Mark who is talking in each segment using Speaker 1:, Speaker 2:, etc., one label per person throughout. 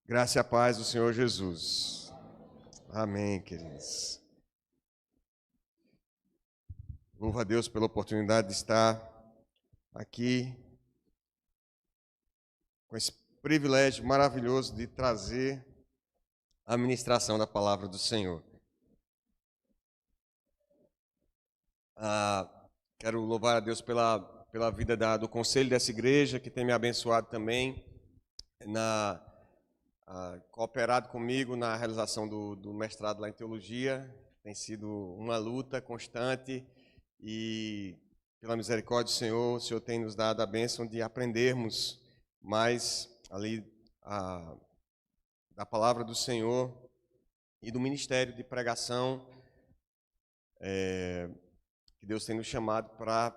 Speaker 1: Graça e a paz do Senhor Jesus. Amém, queridos. Louvo a Deus pela oportunidade de estar aqui, com esse privilégio maravilhoso de trazer a ministração da palavra do Senhor. Quero louvar a Deus pela vida do conselho dessa igreja, que tem me abençoado também, cooperado comigo na realização do mestrado lá em teologia. Tem sido uma luta constante e, pela misericórdia do Senhor, o Senhor tem nos dado a bênção de aprendermos mais ali da palavra do Senhor e do ministério de pregação que Deus tem nos chamado para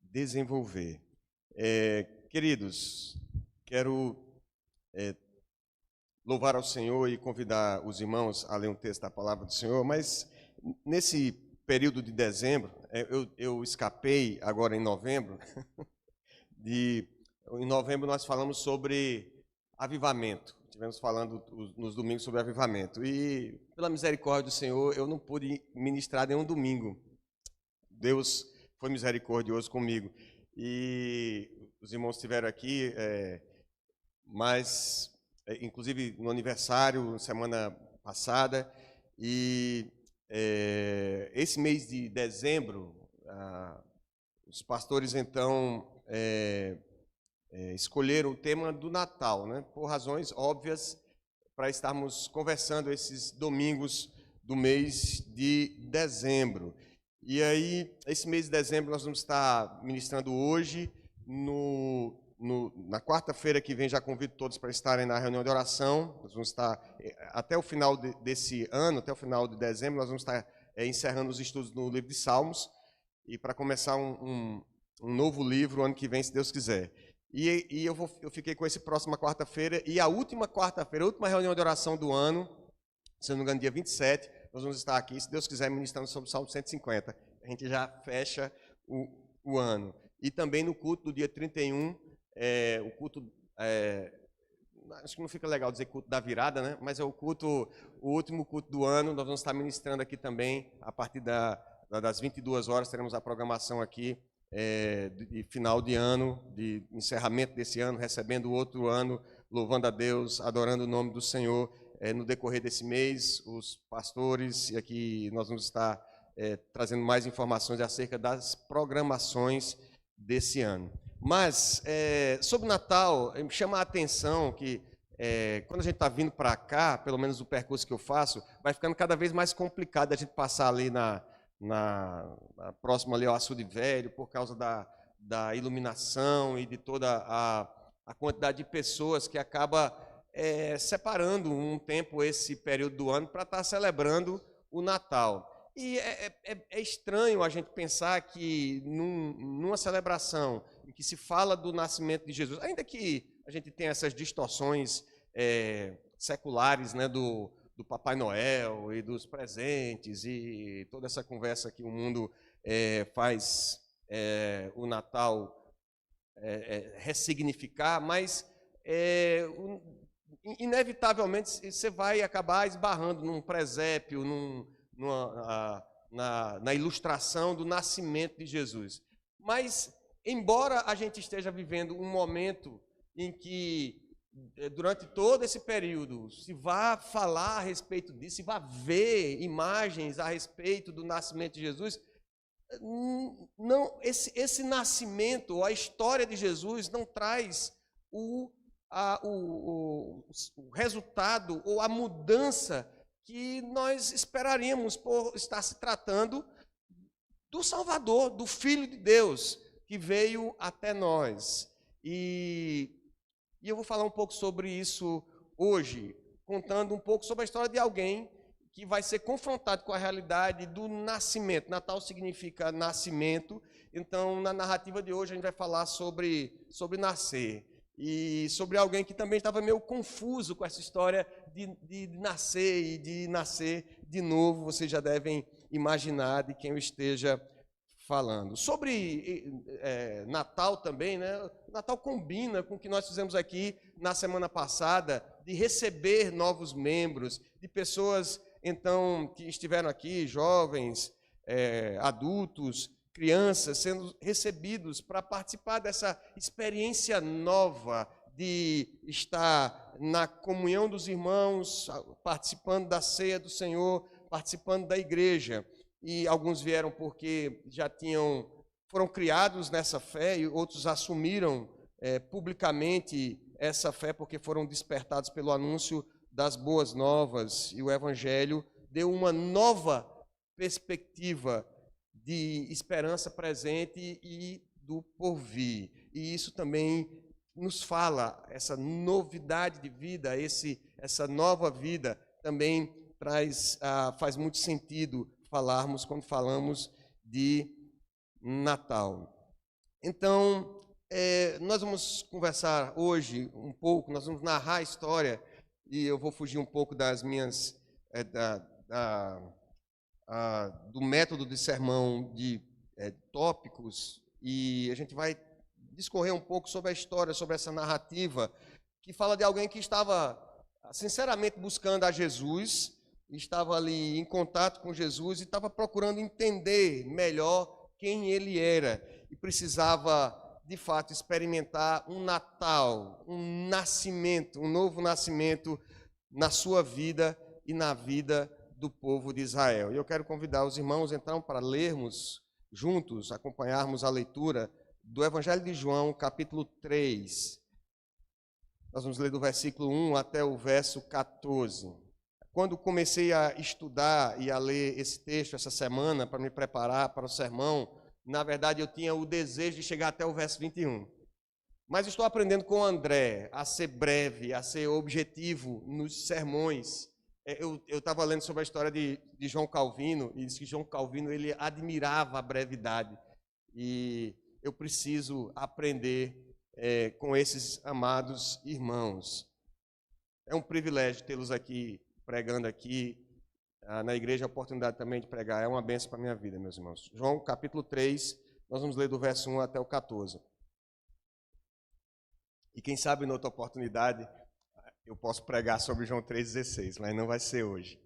Speaker 1: desenvolver. Queridos, quero louvar ao Senhor e convidar os irmãos a ler um texto da palavra do Senhor, mas nesse período de dezembro, eu escapei agora em novembro, em novembro nós falamos sobre avivamento, estivemos falando nos domingos sobre avivamento, e pela misericórdia do Senhor eu não pude ministrar nenhum domingo. Deus foi misericordioso comigo, e os irmãos estiveram aqui, mas inclusive no aniversário, semana passada, e esse mês de dezembro, os pastores então escolheram o tema do Natal, né, por razões óbvias, para estarmos conversando esses domingos do mês de dezembro. E aí, esse mês de dezembro, nós vamos estar ministrando hoje, na quarta-feira que vem, já convido todos para estarem na reunião de oração. Nós vamos estar, até o final desse ano, até o final de dezembro, nós vamos estar encerrando os estudos no livro de Salmos, e para começar um novo livro ano que vem, se Deus quiser. E eu fiquei com esse próxima quarta-feira, e a última quarta-feira, a última reunião de oração do ano, se não me engano, dia 27, nós vamos estar aqui, se Deus quiser, ministrando sobre o Salmo 150. A gente já fecha o ano. E também no culto do dia 31, o culto, acho que não fica legal dizer culto da virada, né? Mas é o último culto do ano. Nós vamos estar ministrando aqui também, a partir das 22 horas, teremos a programação aqui de final de ano, de encerramento desse ano, recebendo o outro ano, louvando a Deus, adorando o nome do Senhor. No decorrer desse mês, os pastores, e aqui nós vamos estar trazendo mais informações acerca das programações desse ano. Mas, sobre o Natal, me chama a atenção que, quando a gente está vindo para cá, pelo menos o percurso que eu faço, vai ficando cada vez mais complicado a gente passar ali próximo ali ao Açude Velho, por causa da iluminação e de toda a quantidade de pessoas que acaba separando um tempo, esse período do ano, para estar celebrando o Natal. E é estranho a gente pensar que numa celebração em que se fala do nascimento de Jesus, ainda que a gente tenha essas distorções seculares, né, do Papai Noel e dos presentes e toda essa conversa que o mundo faz o Natal ressignificar, mas inevitavelmente você vai acabar esbarrando num presépio, na ilustração do nascimento de Jesus. Mas, embora a gente esteja vivendo um momento em que, durante todo esse período, se vá falar a respeito disso, se vá ver imagens a respeito do nascimento de Jesus, não, esse nascimento, ou a história de Jesus, não traz o resultado ou a mudança que nós esperaríamos por estar se tratando do Salvador, do Filho de Deus, que veio até nós. E eu vou falar um pouco sobre isso hoje, contando um pouco sobre a história de alguém que vai ser confrontado com a realidade do nascimento. Natal significa nascimento, então na narrativa de hoje a gente vai falar sobre nascer. E sobre alguém que também estava meio confuso com essa história de nascer e de nascer de novo. Vocês já devem imaginar de quem eu esteja falando. Sobre Natal também, né? Natal combina com o que nós fizemos aqui na semana passada, de receber novos membros, de pessoas, então, que estiveram aqui, jovens, adultos, crianças, sendo recebidos para participar dessa experiência nova de estar na comunhão dos irmãos, participando da ceia do Senhor, participando da igreja. E alguns vieram porque foram criados nessa fé, e outros assumiram publicamente essa fé porque foram despertados pelo anúncio das boas novas, e o Evangelho deu uma nova perspectiva de esperança presente e do porvir. E isso também nos fala, essa novidade de vida, essa nova vida também faz muito sentido falarmos quando falamos de Natal. Então, nós vamos conversar hoje um pouco, nós vamos narrar a história, e eu vou fugir um pouco das minhas, do método de sermão de tópicos, e a gente vai discorrer um pouco sobre a história, sobre essa narrativa, que fala de alguém que estava, sinceramente, buscando a Jesus, estava ali em contato com Jesus e estava procurando entender melhor quem ele era e precisava, de fato, experimentar um Natal, um nascimento, um novo nascimento na sua vida e na vida do povo de Israel. E eu quero convidar os irmãos, então, para lermos juntos, acompanharmos a leitura do Evangelho de João, capítulo 3. Nós vamos ler do versículo 1 até o verso 14. Quando comecei a estudar e a ler esse texto essa semana para me preparar para o sermão, na verdade eu tinha o desejo de chegar até o verso 21. Mas estou aprendendo com o André a ser breve, a ser objetivo nos sermões. Eu estava lendo sobre a história de João Calvino, e disse que João Calvino ele admirava a brevidade. E eu preciso aprender com esses amados irmãos. É um privilégio tê-los aqui, pregando aqui na igreja, a oportunidade também de pregar. É uma bênção para a minha vida, meus irmãos. João, capítulo 3, nós vamos ler do verso 1 até o 14. E quem sabe, em outra oportunidade, eu posso pregar sobre João 3,16, mas não vai ser hoje.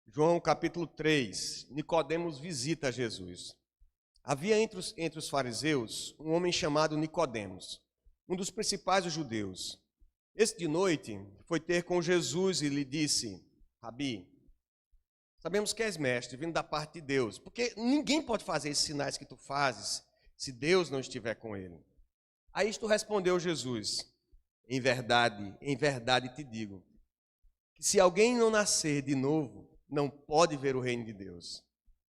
Speaker 1: João, capítulo 3, Nicodemos visita Jesus. Havia entre os fariseus um homem chamado Nicodemos, um dos principais dos judeus. Esse de noite foi ter com Jesus e lhe disse: Rabi, sabemos que és mestre, vindo da parte de Deus, porque ninguém pode fazer esses sinais que tu fazes se Deus não estiver com ele. A isto respondeu Jesus: em verdade te digo, que se alguém não nascer de novo, não pode ver o reino de Deus.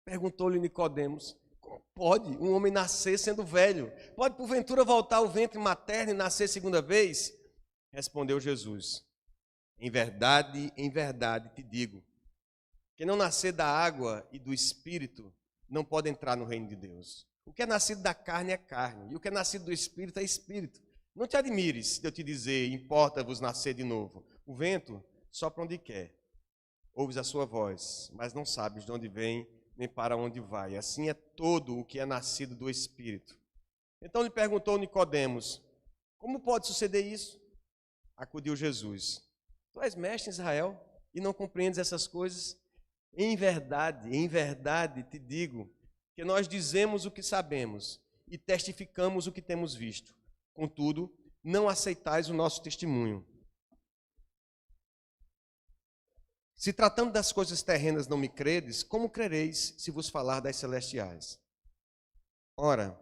Speaker 1: Perguntou-lhe Nicodemos: como pode um homem nascer sendo velho? Pode porventura voltar ao ventre materno e nascer segunda vez? Respondeu Jesus: em verdade te digo, que não nascer da água e do Espírito não pode entrar no reino de Deus. O que é nascido da carne é carne, e o que é nascido do Espírito é Espírito. Não te admires de eu te dizer: importa-vos nascer de novo. O vento sopra onde quer, ouves a sua voz, mas não sabes de onde vem nem para onde vai. Assim é todo o que é nascido do Espírito. Então lhe perguntou Nicodemos: como pode suceder isso? Acudiu Jesus: tu és mestre em Israel e não compreendes essas coisas? Em verdade te digo que nós dizemos o que sabemos e testificamos o que temos visto. Contudo, não aceitais o nosso testemunho. Se tratando das coisas terrenas não me credes, como crereis se vos falar das celestiais? Ora,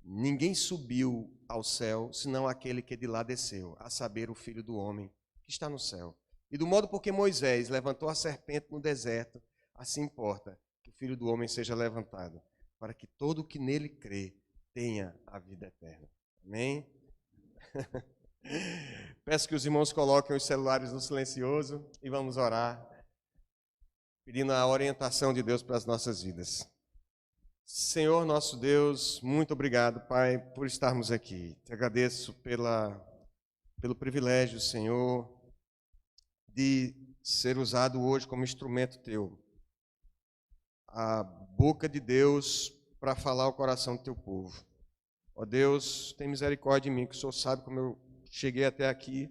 Speaker 1: ninguém subiu ao céu, senão aquele que de lá desceu, a saber, o Filho do Homem, que está no céu. E do modo por que Moisés levantou a serpente no deserto, assim importa que o Filho do Homem seja levantado, para que todo o que nele crê tenha a vida eterna. Amém? Peço que os irmãos coloquem os celulares no silencioso e vamos orar, pedindo a orientação de Deus para as nossas vidas. Senhor nosso Deus, muito obrigado, Pai, por estarmos aqui. Te agradeço pelo privilégio, Senhor, de ser usado hoje como instrumento Teu. A boca de Deus para falar ao coração do teu povo. Ó Deus, tem misericórdia de mim, que o Senhor sabe como eu cheguei até aqui.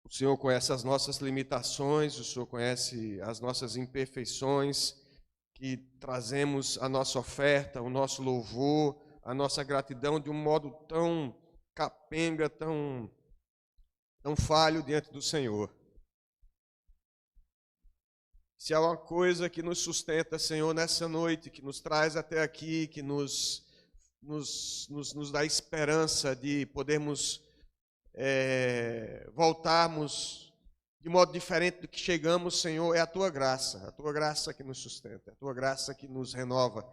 Speaker 1: O Senhor conhece as nossas limitações, o Senhor conhece as nossas imperfeições, que trazemos a nossa oferta, o nosso louvor, a nossa gratidão de um modo tão capenga, tão falho diante do Senhor. Se há uma coisa que nos sustenta, Senhor, nessa noite, que nos traz até aqui, que nos dá esperança de podermos voltarmos de modo diferente do que chegamos, Senhor, é a Tua graça que nos sustenta, é a Tua graça que nos renova,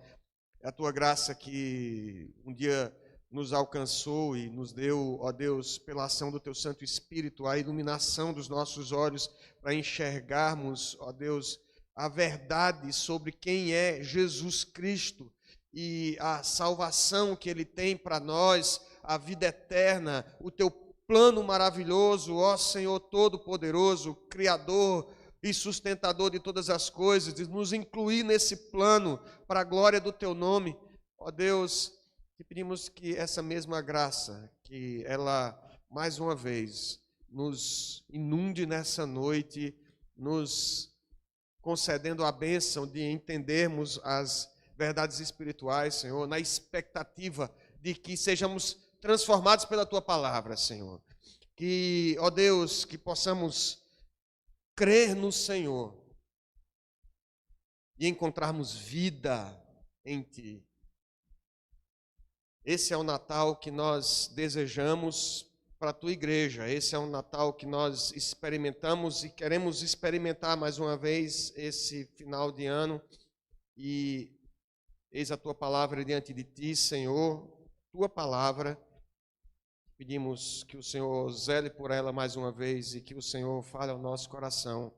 Speaker 1: é a Tua graça que um dia nos alcançou e nos deu, ó Deus, pela ação do Teu Santo Espírito, a iluminação dos nossos olhos para enxergarmos, ó Deus, a verdade sobre quem é Jesus Cristo e a salvação que Ele tem para nós, a vida eterna, o Teu plano maravilhoso, ó Senhor Todo-Poderoso, Criador e sustentador de todas as coisas, de nos incluir nesse plano para a glória do Teu nome. Ó Deus, te pedimos que essa mesma graça, que ela, mais uma vez, nos inunde nessa noite, nos concedendo a bênção de entendermos as verdades espirituais, Senhor, na expectativa de que sejamos transformados pela Tua palavra, Senhor. Que, ó Deus, que possamos crer no Senhor e encontrarmos vida em Ti. Esse é o Natal que nós desejamos para a Tua igreja. Esse é um Natal que nós experimentamos e queremos experimentar mais uma vez esse final de ano. E eis a Tua palavra diante de Ti, Senhor, Tua palavra. Pedimos que o Senhor zele por ela mais uma vez e que o Senhor fale ao nosso coração,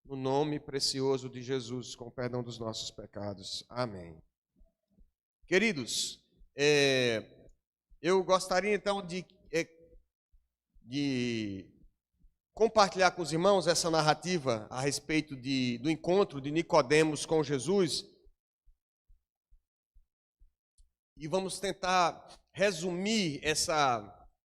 Speaker 1: no nome precioso de Jesus, com o perdão dos nossos pecados. Amém. Queridos, eu gostaria então de compartilhar com os irmãos essa narrativa a respeito do encontro de Nicodemos com Jesus. E vamos tentar resumir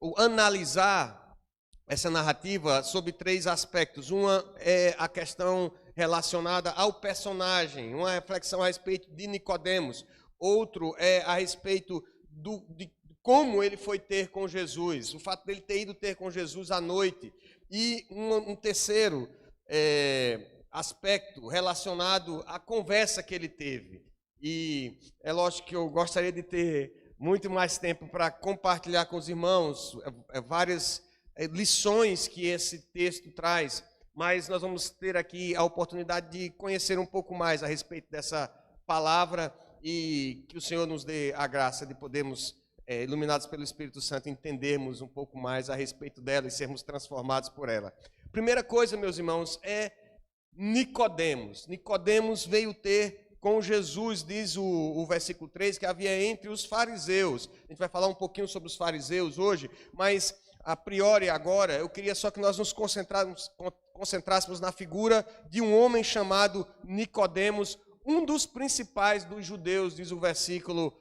Speaker 1: ou analisar essa narrativa sobre 3 aspectos. Uma é a questão relacionada ao personagem, uma reflexão a respeito de Nicodemos. Outro é a respeito de como ele foi ter com Jesus, o fato dele ter ido ter com Jesus à noite. E um terceiro aspecto relacionado à conversa que ele teve. E é lógico que eu gostaria de ter muito mais tempo para compartilhar com os irmãos várias lições que esse texto traz, mas nós vamos ter aqui a oportunidade de conhecer um pouco mais a respeito dessa palavra e que o Senhor nos dê a graça de podermos, iluminados pelo Espírito Santo, entendermos um pouco mais a respeito dela e sermos transformados por ela. Primeira coisa, meus irmãos, é Nicodemos. Nicodemos veio ter com Jesus, diz o versículo 3, que havia entre os fariseus. A gente vai falar um pouquinho sobre os fariseus hoje, mas a priori agora, eu queria só que nós nos concentrássemos na figura de um homem chamado Nicodemos, um dos principais dos judeus, diz o versículo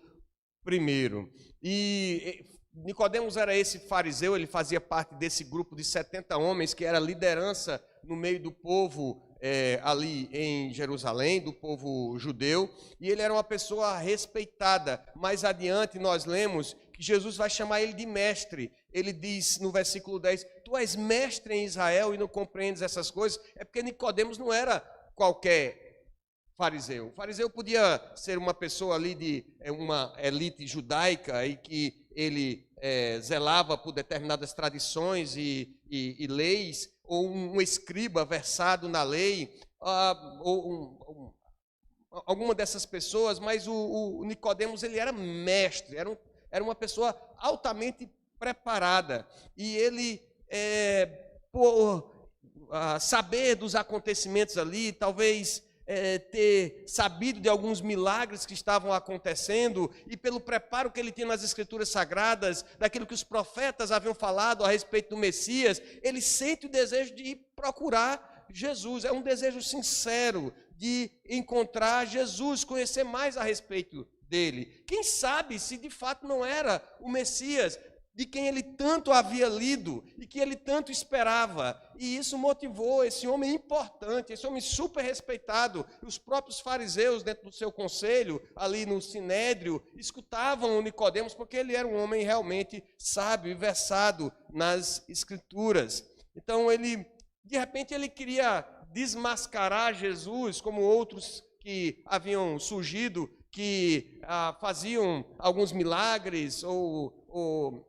Speaker 1: 1. E Nicodemos era esse fariseu, ele fazia parte desse grupo de 70 homens, que era liderança no meio do povo ali em Jerusalém, do povo judeu, e ele era uma pessoa respeitada. Mais adiante nós lemos que Jesus vai chamar ele de mestre. Ele diz no versículo 10, tu és mestre em Israel e não compreendes essas coisas. É porque Nicodemos não era qualquer fariseu. O fariseu podia ser uma pessoa ali de uma elite judaica e que ele zelava por determinadas tradições e leis, ou um escriba versado na lei, ou alguma dessas pessoas, mas o Nicodemos, ele era mestre, era uma pessoa altamente preparada, e ele, por saber dos acontecimentos ali, talvez ter sabido de alguns milagres que estavam acontecendo, e pelo preparo que ele tinha nas Escrituras Sagradas, daquilo que os profetas haviam falado a respeito do Messias, ele sente o desejo de ir procurar Jesus. É um desejo sincero de encontrar Jesus, conhecer mais a respeito dele. Quem sabe se de fato não era o Messias de quem ele tanto havia lido e que ele tanto esperava. E isso motivou esse homem importante, esse homem super respeitado. Os próprios fariseus, dentro do seu conselho, ali no Sinédrio, escutavam o Nicodemos, porque ele era um homem realmente sábio e versado nas Escrituras. Então, de repente, ele queria desmascarar Jesus, como outros que haviam surgido, que faziam alguns milagres ou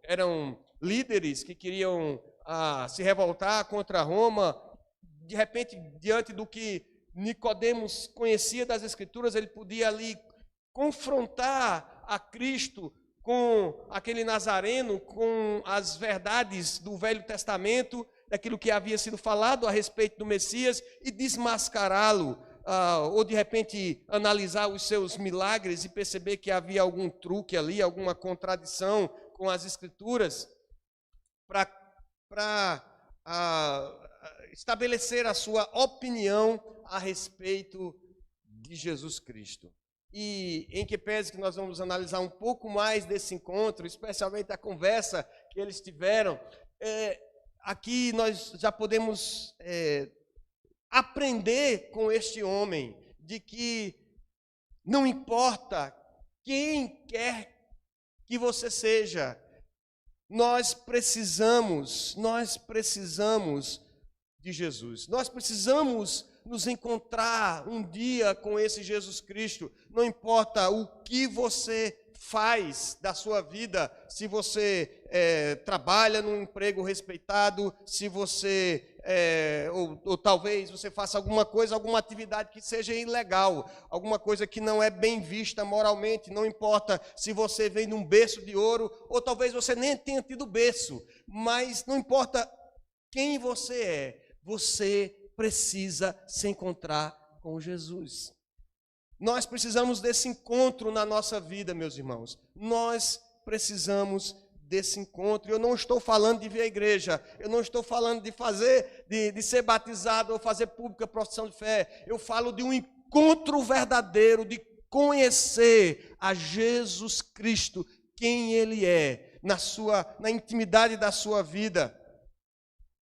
Speaker 1: eram líderes que queriam se revoltar contra Roma. De repente, diante do que Nicodemos conhecia das Escrituras, ele podia ali confrontar a Cristo com aquele nazareno, com as verdades do Velho Testamento, daquilo que havia sido falado a respeito do Messias, e desmascará-lo, ou de repente analisar os seus milagres e perceber que havia algum truque ali, alguma contradição com as Escrituras, para estabelecer a sua opinião a respeito de Jesus Cristo. E em que pese que nós vamos analisar um pouco mais desse encontro, especialmente a conversa que eles tiveram, aqui nós já podemos aprender com este homem de que não importa quem quer que você seja, nós precisamos de Jesus. Nós precisamos nos encontrar um dia com esse Jesus Cristo. Não importa o que você faz da sua vida, se você trabalha num emprego respeitado, se você ou talvez você faça alguma coisa, alguma atividade que seja ilegal, alguma coisa que não é bem vista moralmente. Não importa se você vem de um berço de ouro, ou talvez você nem tenha tido berço, mas não importa quem você precisa se encontrar com Jesus. Nós precisamos desse encontro na nossa vida, meus irmãos. Nós precisamos desse encontro. Eu não estou falando de vir à igreja, eu não estou falando de ser batizado ou fazer pública profissão de fé. Eu falo de um encontro verdadeiro, de conhecer a Jesus Cristo, quem Ele é, na intimidade da sua vida.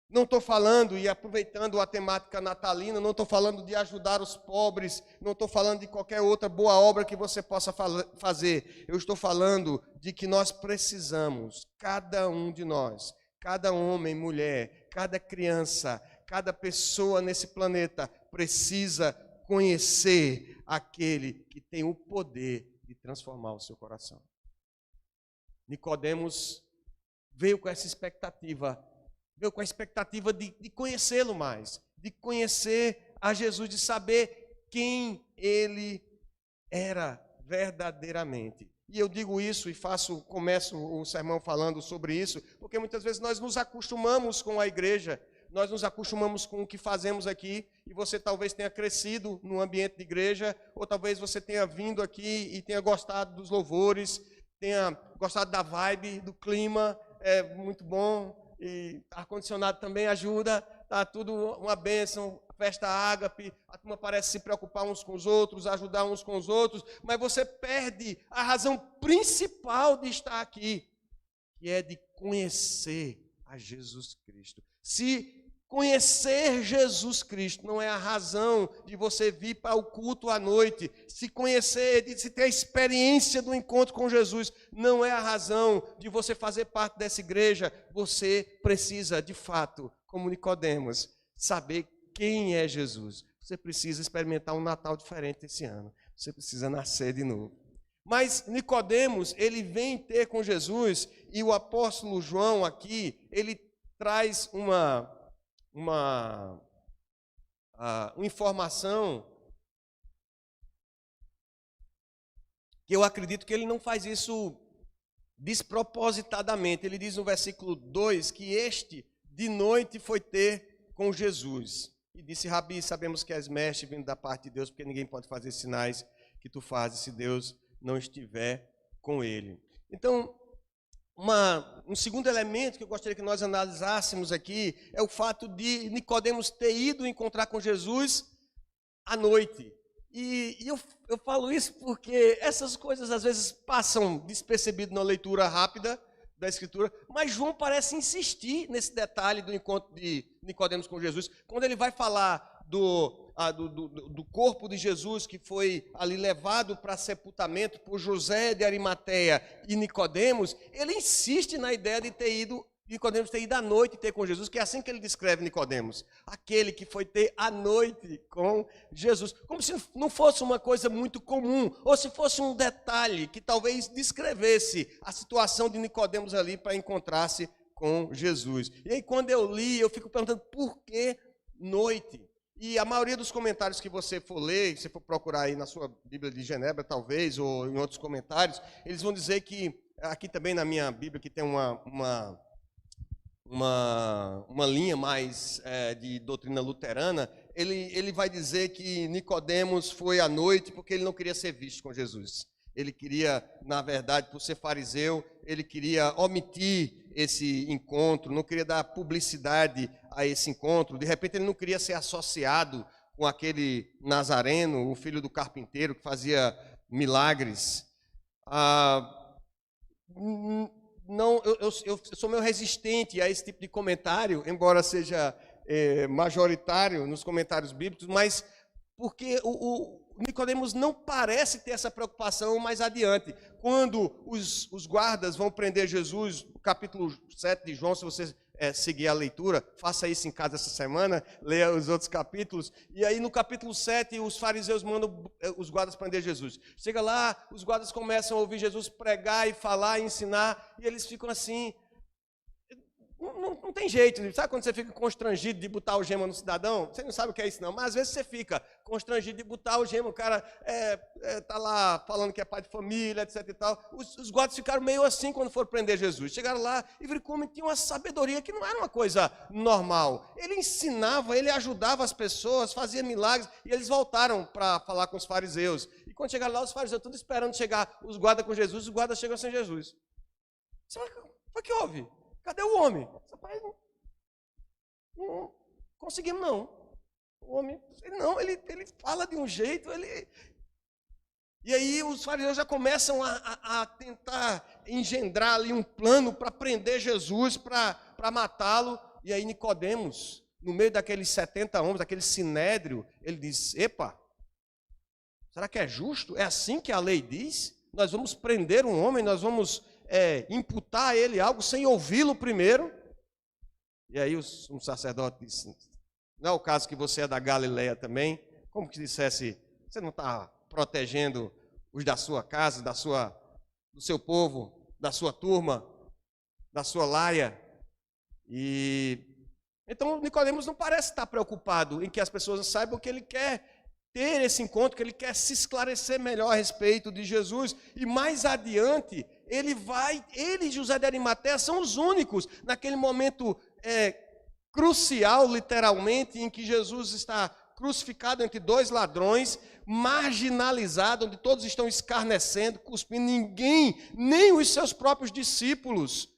Speaker 1: Não estou falando, e aproveitando a temática natalina, não estou falando de ajudar os pobres, não estou falando de qualquer outra boa obra que você possa fazer. Eu estou falando de que nós precisamos, cada um de nós, cada homem, mulher, cada criança, cada pessoa nesse planeta, precisa conhecer aquele que tem o poder de transformar o seu coração. Nicodemos veio com essa expectativa, de conhecê-lo mais, de conhecer a Jesus, de saber quem ele era verdadeiramente. E eu digo isso e começo o sermão falando sobre isso, porque muitas vezes nós nos acostumamos com a igreja, nós nos acostumamos com o que fazemos aqui, e você talvez tenha crescido no ambiente de igreja, ou talvez você tenha vindo aqui e tenha gostado dos louvores, tenha gostado da vibe, do clima, é muito bom. E ar-condicionado também ajuda, tá tudo uma bênção, festa ágape, a turma parece se preocupar uns com os outros, ajudar uns com os outros, mas você perde a razão principal de estar aqui, que é de conhecer a Jesus Cristo. Se conhecer Jesus Cristo não é a razão de você vir para o culto à noite, se ter a experiência do encontro com Jesus não é a razão de você fazer parte dessa igreja, você precisa, de fato, como Nicodemos, saber quem é Jesus. Você precisa experimentar um Natal diferente esse ano. Você precisa nascer de novo. Mas Nicodemos, ele vem ter com Jesus, e o apóstolo João aqui, ele traz uma informação que eu acredito que ele não faz isso despropositadamente. Ele diz no versículo 2 que este de noite foi ter com Jesus. E disse: Rabi, sabemos que és mestre vindo da parte de Deus, porque ninguém pode fazer sinais que tu fazes se Deus não estiver com ele. Então, um segundo elemento que eu gostaria que nós analisássemos aqui é o fato de Nicodemos ter ido encontrar com Jesus à noite. E eu falo isso porque essas coisas às vezes passam despercebido na leitura rápida da Escritura, mas João parece insistir nesse detalhe do encontro de Nicodemos com Jesus, quando ele vai falar do corpo de Jesus que foi ali levado para sepultamento por José de Arimateia e Nicodemos, ele insiste na ideia de Nicodemos ter ido à noite ter com Jesus, que é assim que ele descreve Nicodemos, aquele que foi ter à noite com Jesus, como se não fosse uma coisa muito comum, ou se fosse um detalhe que talvez descrevesse a situação de Nicodemos ali para encontrar-se com Jesus. E aí quando eu li, eu fico perguntando por que noite? E a maioria dos comentários que você for ler, se for procurar aí na sua Bíblia de Genebra, talvez, ou em outros comentários, eles vão dizer que, aqui também na minha Bíblia, que tem uma linha mais de doutrina luterana, ele vai dizer que Nicodemos foi à noite porque ele não queria ser visto com Jesus. Ele queria, na verdade, por ser fariseu, ele queria omitir esse encontro, não queria dar publicidade a esse encontro. De repente, ele não queria ser associado com aquele Nazareno, o filho do carpinteiro, que fazia milagres. Não, eu sou meio resistente a esse tipo de comentário, embora seja majoritário nos comentários bíblicos, mas porque o Nicodemos não parece ter essa preocupação mais adiante. Quando os guardas vão prender Jesus, no capítulo 7 de João, se você seguir a leitura, faça isso em casa essa semana, leia os outros capítulos, e aí no capítulo 7 os fariseus mandam os guardas prender Jesus. Chega lá, os guardas começam a ouvir Jesus pregar e falar, e ensinar, e eles ficam assim, não tem jeito, sabe quando você fica constrangido de botar algema no cidadão? Você não sabe o que é isso não, mas às vezes você fica constrangido de botar algema, o cara tá lá falando que é pai de família, etc e tal. Os guardas ficaram meio assim quando foram prender Jesus. Chegaram lá e viram como tinha uma sabedoria que não era uma coisa normal. Ele ensinava, ele ajudava as pessoas, fazia milagres, e eles voltaram para falar com os fariseus. E quando chegaram lá, os fariseus tudo esperando chegar os guardas com Jesus, os guardas chegam sem Jesus. O que houve? Cadê o homem? Rapaz, não conseguimos não. O homem, ele fala de um jeito, E aí os fariseus já começam a tentar engendrar ali um plano para prender Jesus, para matá-lo. E aí Nicodemos, no meio daqueles 70 homens, daquele sinédrio, ele diz, epa, será que é justo? É assim que a lei diz? Nós vamos prender um homem, nós vamos imputar a ele algo sem ouvi-lo primeiro. E aí um sacerdote disse, não é o caso que você é da Galileia também? Como que dissesse, você não está protegendo os da sua casa, do seu povo, da sua turma, da sua laia? E então Nicodemos não parece estar preocupado em que as pessoas saibam que ele quer ter esse encontro, que ele quer se esclarecer melhor a respeito de Jesus. E mais adiante, ele e José de Arimateia são os únicos, naquele momento crucial, literalmente, em que Jesus está crucificado entre dois ladrões, marginalizado, onde todos estão escarnecendo, cuspindo, ninguém, nem os seus próprios discípulos,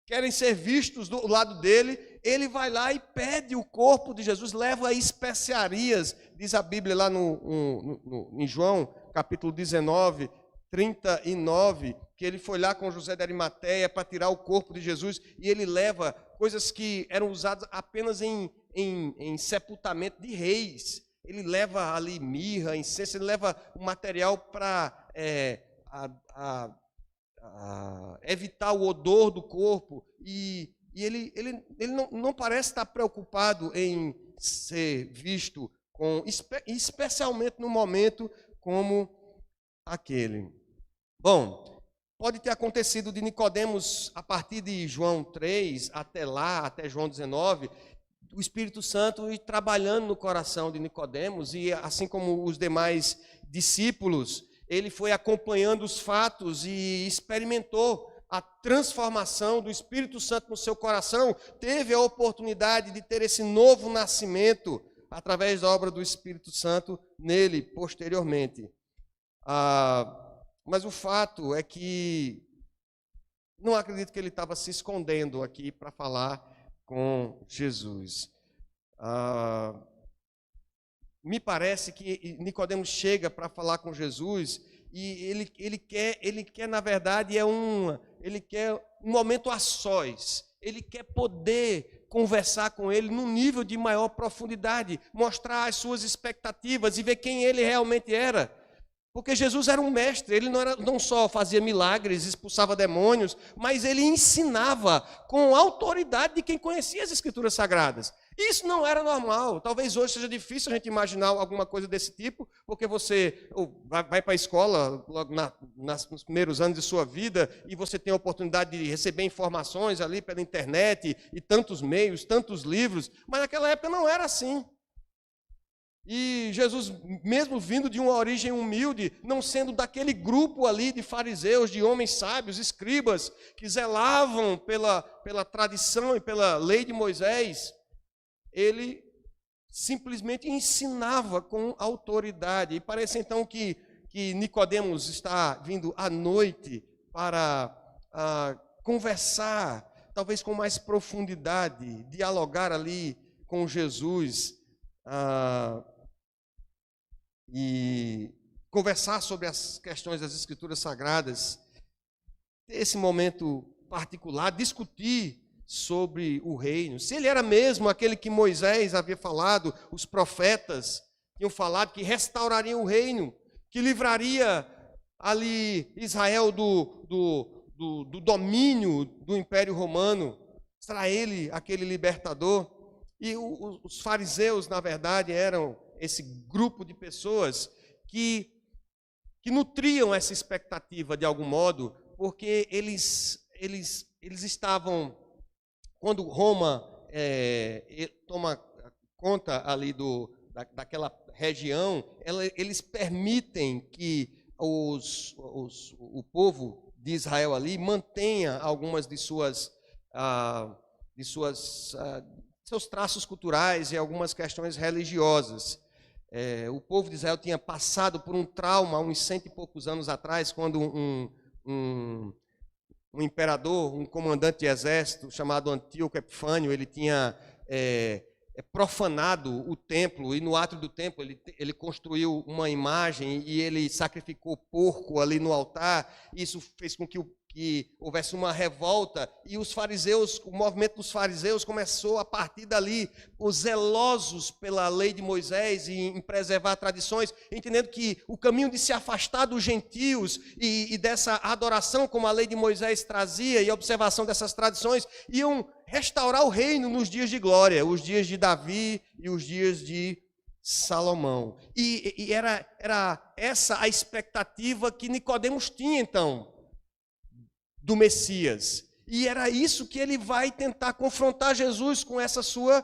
Speaker 1: querem ser vistos do lado dele. Ele vai lá e pede o corpo de Jesus, leva especiarias, diz a Bíblia lá em João, capítulo 19, 39, que ele foi lá com José de Arimateia para tirar o corpo de Jesus, e ele leva coisas que eram usadas apenas em sepultamento de reis. Ele leva ali mirra, incenso, ele leva um material para evitar o odor do corpo, e ele não parece estar preocupado em ser visto, especialmente num momento como aquele. Bom, pode ter acontecido de Nicodemos, a partir de João 3 até João 19, o Espírito Santo ir trabalhando no coração de Nicodemos, e assim como os demais discípulos, ele foi acompanhando os fatos e experimentou a transformação do Espírito Santo no seu coração, teve a oportunidade de ter esse novo nascimento através da obra do Espírito Santo nele posteriormente. Mas o fato é que não acredito que ele estava se escondendo aqui para falar com Jesus. me parece que Nicodemos chega para falar com Jesus e ele quer na verdade, ele quer um momento a sós. Ele quer poder conversar com ele num nível de maior profundidade, mostrar as suas expectativas e ver quem ele realmente era. Porque Jesus era um mestre, ele não só fazia milagres, expulsava demônios, mas ele ensinava com autoridade de quem conhecia as Escrituras Sagradas. Isso não era normal. Talvez hoje seja difícil a gente imaginar alguma coisa desse tipo, porque você vai para a escola logo nos primeiros anos de sua vida e você tem a oportunidade de receber informações ali pela internet e tantos meios, tantos livros, mas naquela época não era assim. E Jesus, mesmo vindo de uma origem humilde, não sendo daquele grupo ali de fariseus, de homens sábios, escribas, que zelavam pela tradição e pela lei de Moisés, ele simplesmente ensinava com autoridade. E parece então que Nicodemos está vindo à noite para conversar, talvez com mais profundidade, dialogar ali com Jesus, e conversar sobre as questões das Escrituras Sagradas, ter esse momento particular, discutir sobre o reino. Se ele era mesmo aquele que Moisés havia falado, os profetas tinham falado que restauraria o reino, que livraria ali Israel do domínio do Império Romano. Será ele aquele libertador? E os fariseus, na verdade, eram esse grupo de pessoas que nutriam essa expectativa de algum modo, porque eles estavam, quando Roma toma conta ali daquela região, eles permitem que o povo de Israel ali mantenha algumas de seus traços culturais e algumas questões religiosas. O povo de Israel tinha passado por um trauma há uns 100 e poucos anos atrás, quando um imperador, um comandante de exército chamado Antíoco Epifânio, ele tinha profanado o templo, e no átrio do templo ele construiu uma imagem e ele sacrificou porco ali no altar. Isso fez com que houvesse uma revolta, e o movimento dos fariseus começou a partir dali, os zelosos pela lei de Moisés e em preservar tradições, entendendo que o caminho de se afastar dos gentios e dessa adoração como a lei de Moisés trazia e a observação dessas tradições, iam restaurar o reino nos dias de glória, os dias de Davi e os dias de Salomão. E era essa a expectativa que Nicodemos tinha então do Messias. E era isso que ele vai tentar confrontar Jesus com essa sua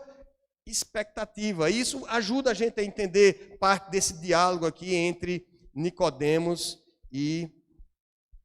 Speaker 1: expectativa. Isso ajuda a gente a entender parte desse diálogo aqui entre Nicodemos e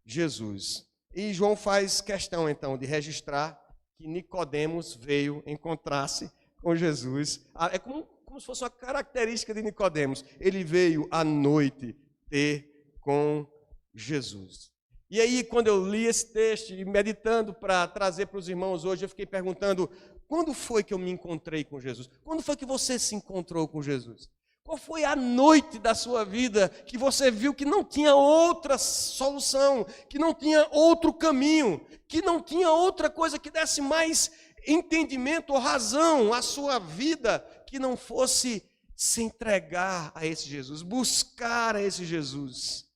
Speaker 1: Jesus. E João faz questão então de registrar que Nicodemos veio encontrar-se com Jesus. É como se fosse uma característica de Nicodemos. Ele veio à noite ter com Jesus. E aí, quando eu li esse texto e meditando para trazer para os irmãos hoje, eu fiquei perguntando, quando foi que eu me encontrei com Jesus? Quando foi que você se encontrou com Jesus? Qual foi a noite da sua vida que você viu que não tinha outra solução, que não tinha outro caminho, que não tinha outra coisa que desse mais entendimento ou razão à sua vida, que não fosse se entregar a esse Jesus, buscar a esse Jesus,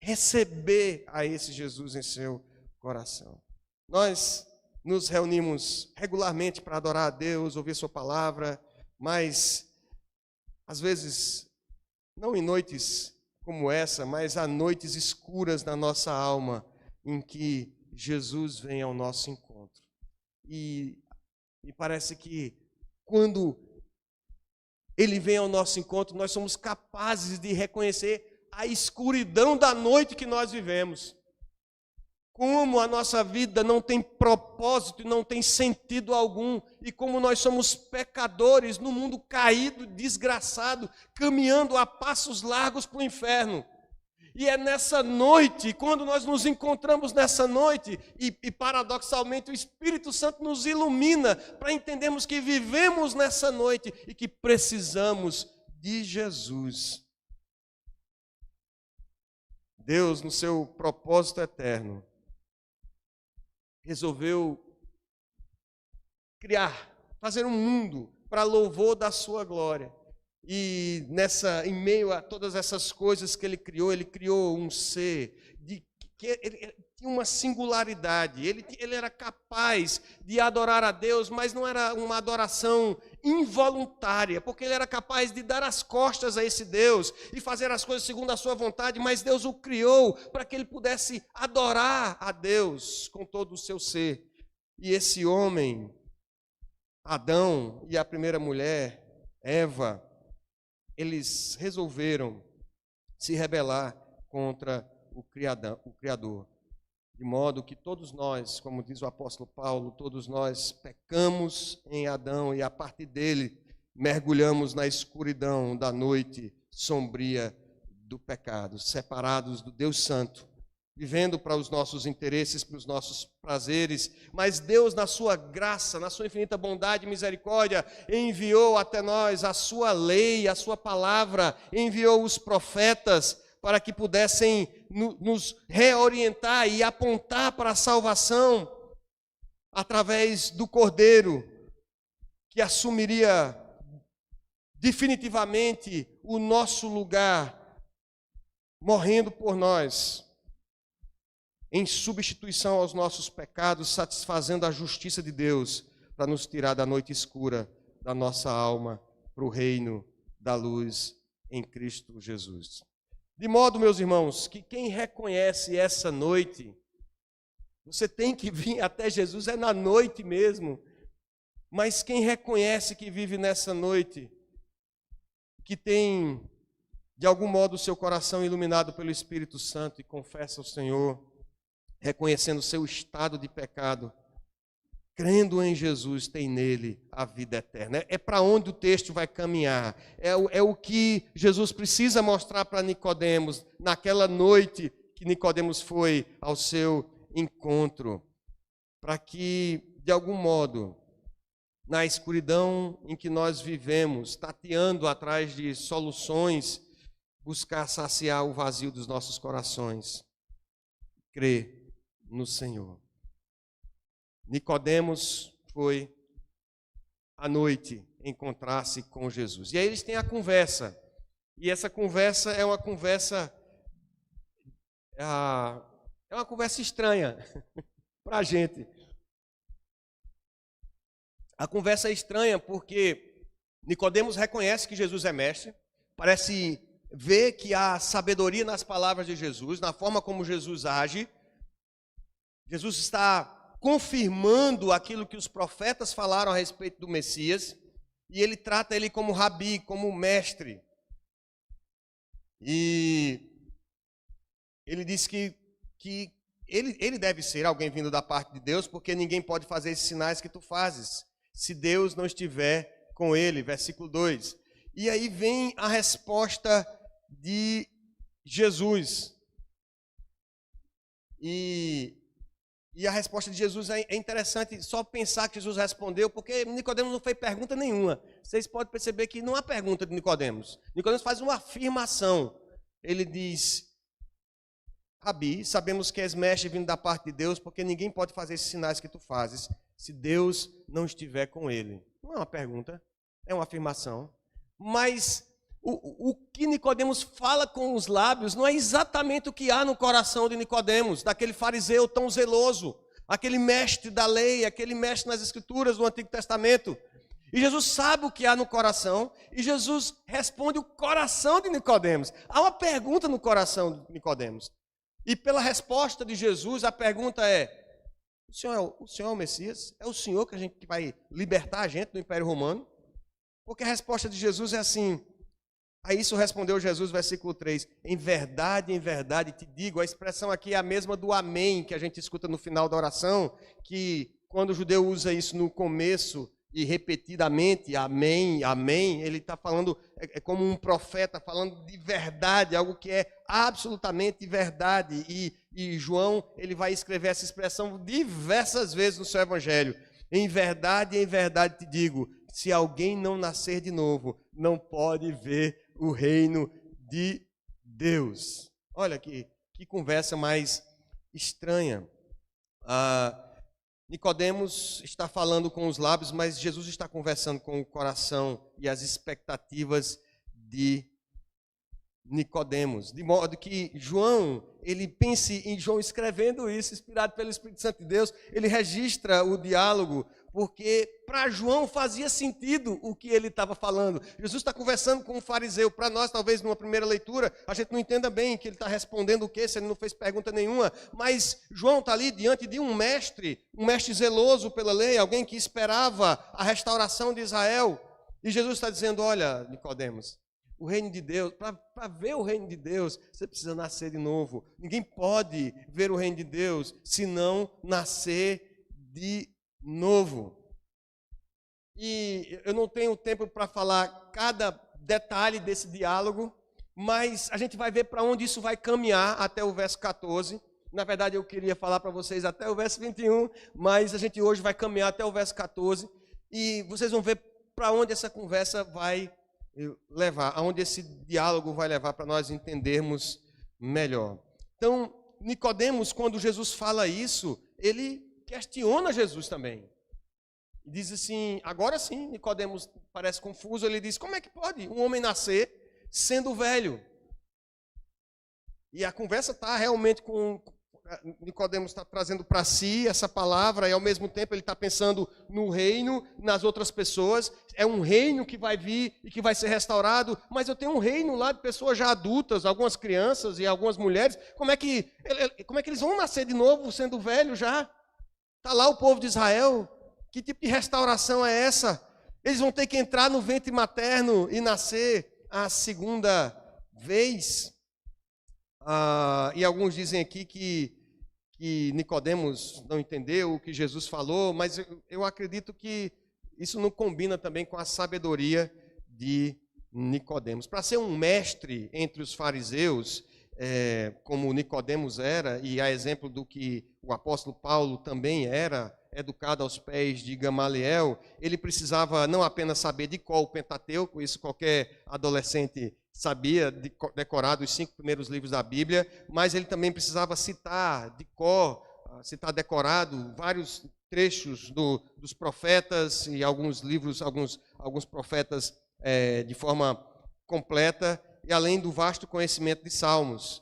Speaker 1: receber a esse Jesus em seu coração? Nós nos reunimos regularmente para adorar a Deus, ouvir sua palavra, mas às vezes, não em noites como essa, mas há noites escuras na nossa alma, em que Jesus vem ao nosso encontro. E me parece que quando Ele vem ao nosso encontro, nós somos capazes de reconhecer a escuridão da noite que nós vivemos. Como a nossa vida não tem propósito e não tem sentido algum, e como nós somos pecadores no mundo caído, desgraçado, caminhando a passos largos para o inferno. E é nessa noite, quando nós nos encontramos nessa noite, e paradoxalmente o Espírito Santo nos ilumina para entendermos que vivemos nessa noite e que precisamos de Jesus. Deus, no seu propósito eterno, resolveu criar, fazer um mundo para louvor da sua glória. E em meio a todas essas coisas que ele criou um ser que ele tinha uma singularidade. Ele era capaz de adorar a Deus, mas não era uma adoração involuntária, porque ele era capaz de dar as costas a esse Deus e fazer as coisas segundo a sua vontade, mas Deus o criou para que ele pudesse adorar a Deus com todo o seu ser. E esse homem, Adão, e a primeira mulher, Eva, eles resolveram se rebelar contra o Criador. De modo que todos nós, como diz o apóstolo Paulo, todos nós pecamos em Adão e a partir dele mergulhamos na escuridão da noite sombria do pecado, separados do Deus Santo, vivendo para os nossos interesses, para os nossos prazeres, mas Deus, na sua graça, na sua infinita bondade e misericórdia, enviou até nós a sua lei, a sua palavra, enviou os profetas para que pudessem nos reorientar e apontar para a salvação através do Cordeiro, que assumiria definitivamente o nosso lugar, morrendo por nós, em substituição aos nossos pecados, satisfazendo a justiça de Deus, para nos tirar da noite escura da nossa alma para o reino da luz em Cristo Jesus. De modo, meus irmãos, que quem reconhece essa noite, você tem que vir até Jesus, é na noite mesmo, mas quem reconhece que vive nessa noite, que tem, de algum modo, o seu coração iluminado pelo Espírito Santo e confessa ao Senhor, reconhecendo o seu estado de pecado, crendo em Jesus, tem nele a vida eterna. É para onde o texto vai caminhar. É o que Jesus precisa mostrar para Nicodemos naquela noite que Nicodemos foi ao seu encontro, para que, de algum modo, na escuridão em que nós vivemos, tateando atrás de soluções, buscar saciar o vazio dos nossos corações. Crer no Senhor. Nicodemos foi à noite encontrar-se com Jesus. E aí eles têm a conversa. E essa conversa é uma conversa estranha para a gente. A conversa é estranha porque Nicodemos reconhece que Jesus é mestre, parece ver que há sabedoria nas palavras de Jesus, na forma como Jesus age. Jesus está confirmando aquilo que os profetas falaram a respeito do Messias, e ele trata ele como rabi, como mestre. E ele diz que ele deve ser alguém vindo da parte de Deus, porque ninguém pode fazer esses sinais que tu fazes, se Deus não estiver com ele, versículo 2. E aí vem a resposta de Jesus. E a resposta de Jesus é interessante só pensar que Jesus respondeu, porque Nicodemos não fez pergunta nenhuma. Vocês podem perceber que não há pergunta de Nicodemos. Nicodemos faz uma afirmação. Ele diz: Rabi, sabemos que és mestre vindo da parte de Deus, porque ninguém pode fazer esses sinais que tu fazes, se Deus não estiver com ele. Não é uma pergunta, é uma afirmação. Mas o que Nicodemos fala com os lábios não é exatamente o que há no coração de Nicodemos, daquele fariseu tão zeloso, aquele mestre da lei, aquele mestre nas escrituras do Antigo Testamento. E Jesus sabe o que há no coração, e Jesus responde o coração de Nicodemos. Há uma pergunta no coração de Nicodemos. E pela resposta de Jesus, a pergunta é: o Senhor é o Messias? É o Senhor que vai libertar a gente do Império Romano? Porque a resposta de Jesus é assim. A isso respondeu Jesus, versículo 3. Em verdade te digo, a expressão aqui é a mesma do amém, que a gente escuta no final da oração, que quando o judeu usa isso no começo e repetidamente, amém, amém, ele está falando, é como um profeta falando de verdade, algo que é absolutamente verdade. E João, ele vai escrever essa expressão diversas vezes no seu evangelho. Em verdade te digo, se alguém não nascer de novo, não pode ver o reino de Deus. Olha que conversa mais estranha. Nicodemos está falando com os lábios, mas Jesus está conversando com o coração e as expectativas de Nicodemos, de modo que João, ele pense em João escrevendo isso, inspirado pelo Espírito Santo de Deus, ele registra o diálogo, porque para João fazia sentido o que ele estava falando. Jesus está conversando com um fariseu. Para nós, talvez numa primeira leitura, a gente não entenda bem que ele está respondendo o quê, se ele não fez pergunta nenhuma, mas João está ali diante de um mestre zeloso pela lei, alguém que esperava a restauração de Israel, e Jesus está dizendo: olha, Nicodemos, o reino de Deus, para ver o reino de Deus, você precisa nascer de novo. Ninguém pode ver o reino de Deus se não nascer de novo. E eu não tenho tempo para falar cada detalhe desse diálogo, mas a gente vai ver para onde isso vai caminhar até o verso 14. Na verdade, eu queria falar para vocês até o verso 21, mas a gente hoje vai caminhar até o verso 14, e vocês vão ver para onde essa conversa vai levar, aonde esse diálogo vai levar para nós entendermos melhor. Então, Nicodemos, quando Jesus fala isso, ele questiona Jesus também. Diz assim, agora sim, Nicodemos parece confuso, ele diz: como é que pode um homem nascer sendo velho? E a conversa está realmente com... Nicodemos está trazendo para si essa palavra e ao mesmo tempo ele está pensando no reino, nas outras pessoas. É um reino que vai vir e que vai ser restaurado, mas eu tenho um reino lá de pessoas já adultas, algumas crianças e algumas mulheres. Como é que eles vão nascer de novo sendo velho já? Está lá o povo de Israel. Que tipo de restauração é essa? Eles vão ter que entrar no ventre materno e nascer a segunda vez. E alguns dizem aqui que Nicodemos não entendeu o que Jesus falou, mas eu acredito que isso não combina também com a sabedoria de Nicodemos. Para ser um mestre entre os fariseus, como Nicodemos era, e a exemplo do que o apóstolo Paulo também era, educado aos pés de Gamaliel, ele precisava não apenas saber de cor o Pentateuco, isso qualquer adolescente sabia, decorado os 5 primeiros livros da Bíblia, mas ele também precisava citar de cor, citar decorado vários trechos dos profetas e alguns livros, alguns profetas de forma completa, e além do vasto conhecimento de Salmos.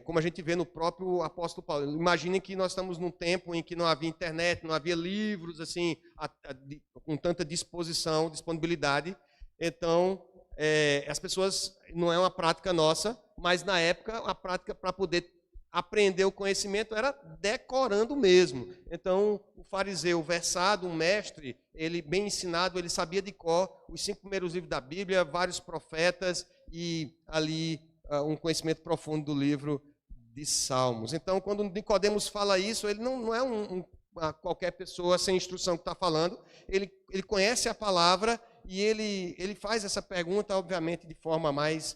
Speaker 1: Como a gente vê no próprio apóstolo Paulo. Imaginem que nós estamos num tempo em que não havia internet, não havia livros assim com tanta disponibilidade. Então, as pessoas, não é uma prática nossa, mas na época a prática para poder aprender o conhecimento era decorando mesmo. Então, o fariseu versado, um mestre, ele bem ensinado, ele sabia de cor os 5 primeiros livros da Bíblia, vários profetas e ali um conhecimento profundo do livro de Salmos. Então, quando Nicodemos fala isso, ele não é qualquer pessoa sem instrução que está falando, ele conhece a palavra e ele faz essa pergunta, obviamente, de forma mais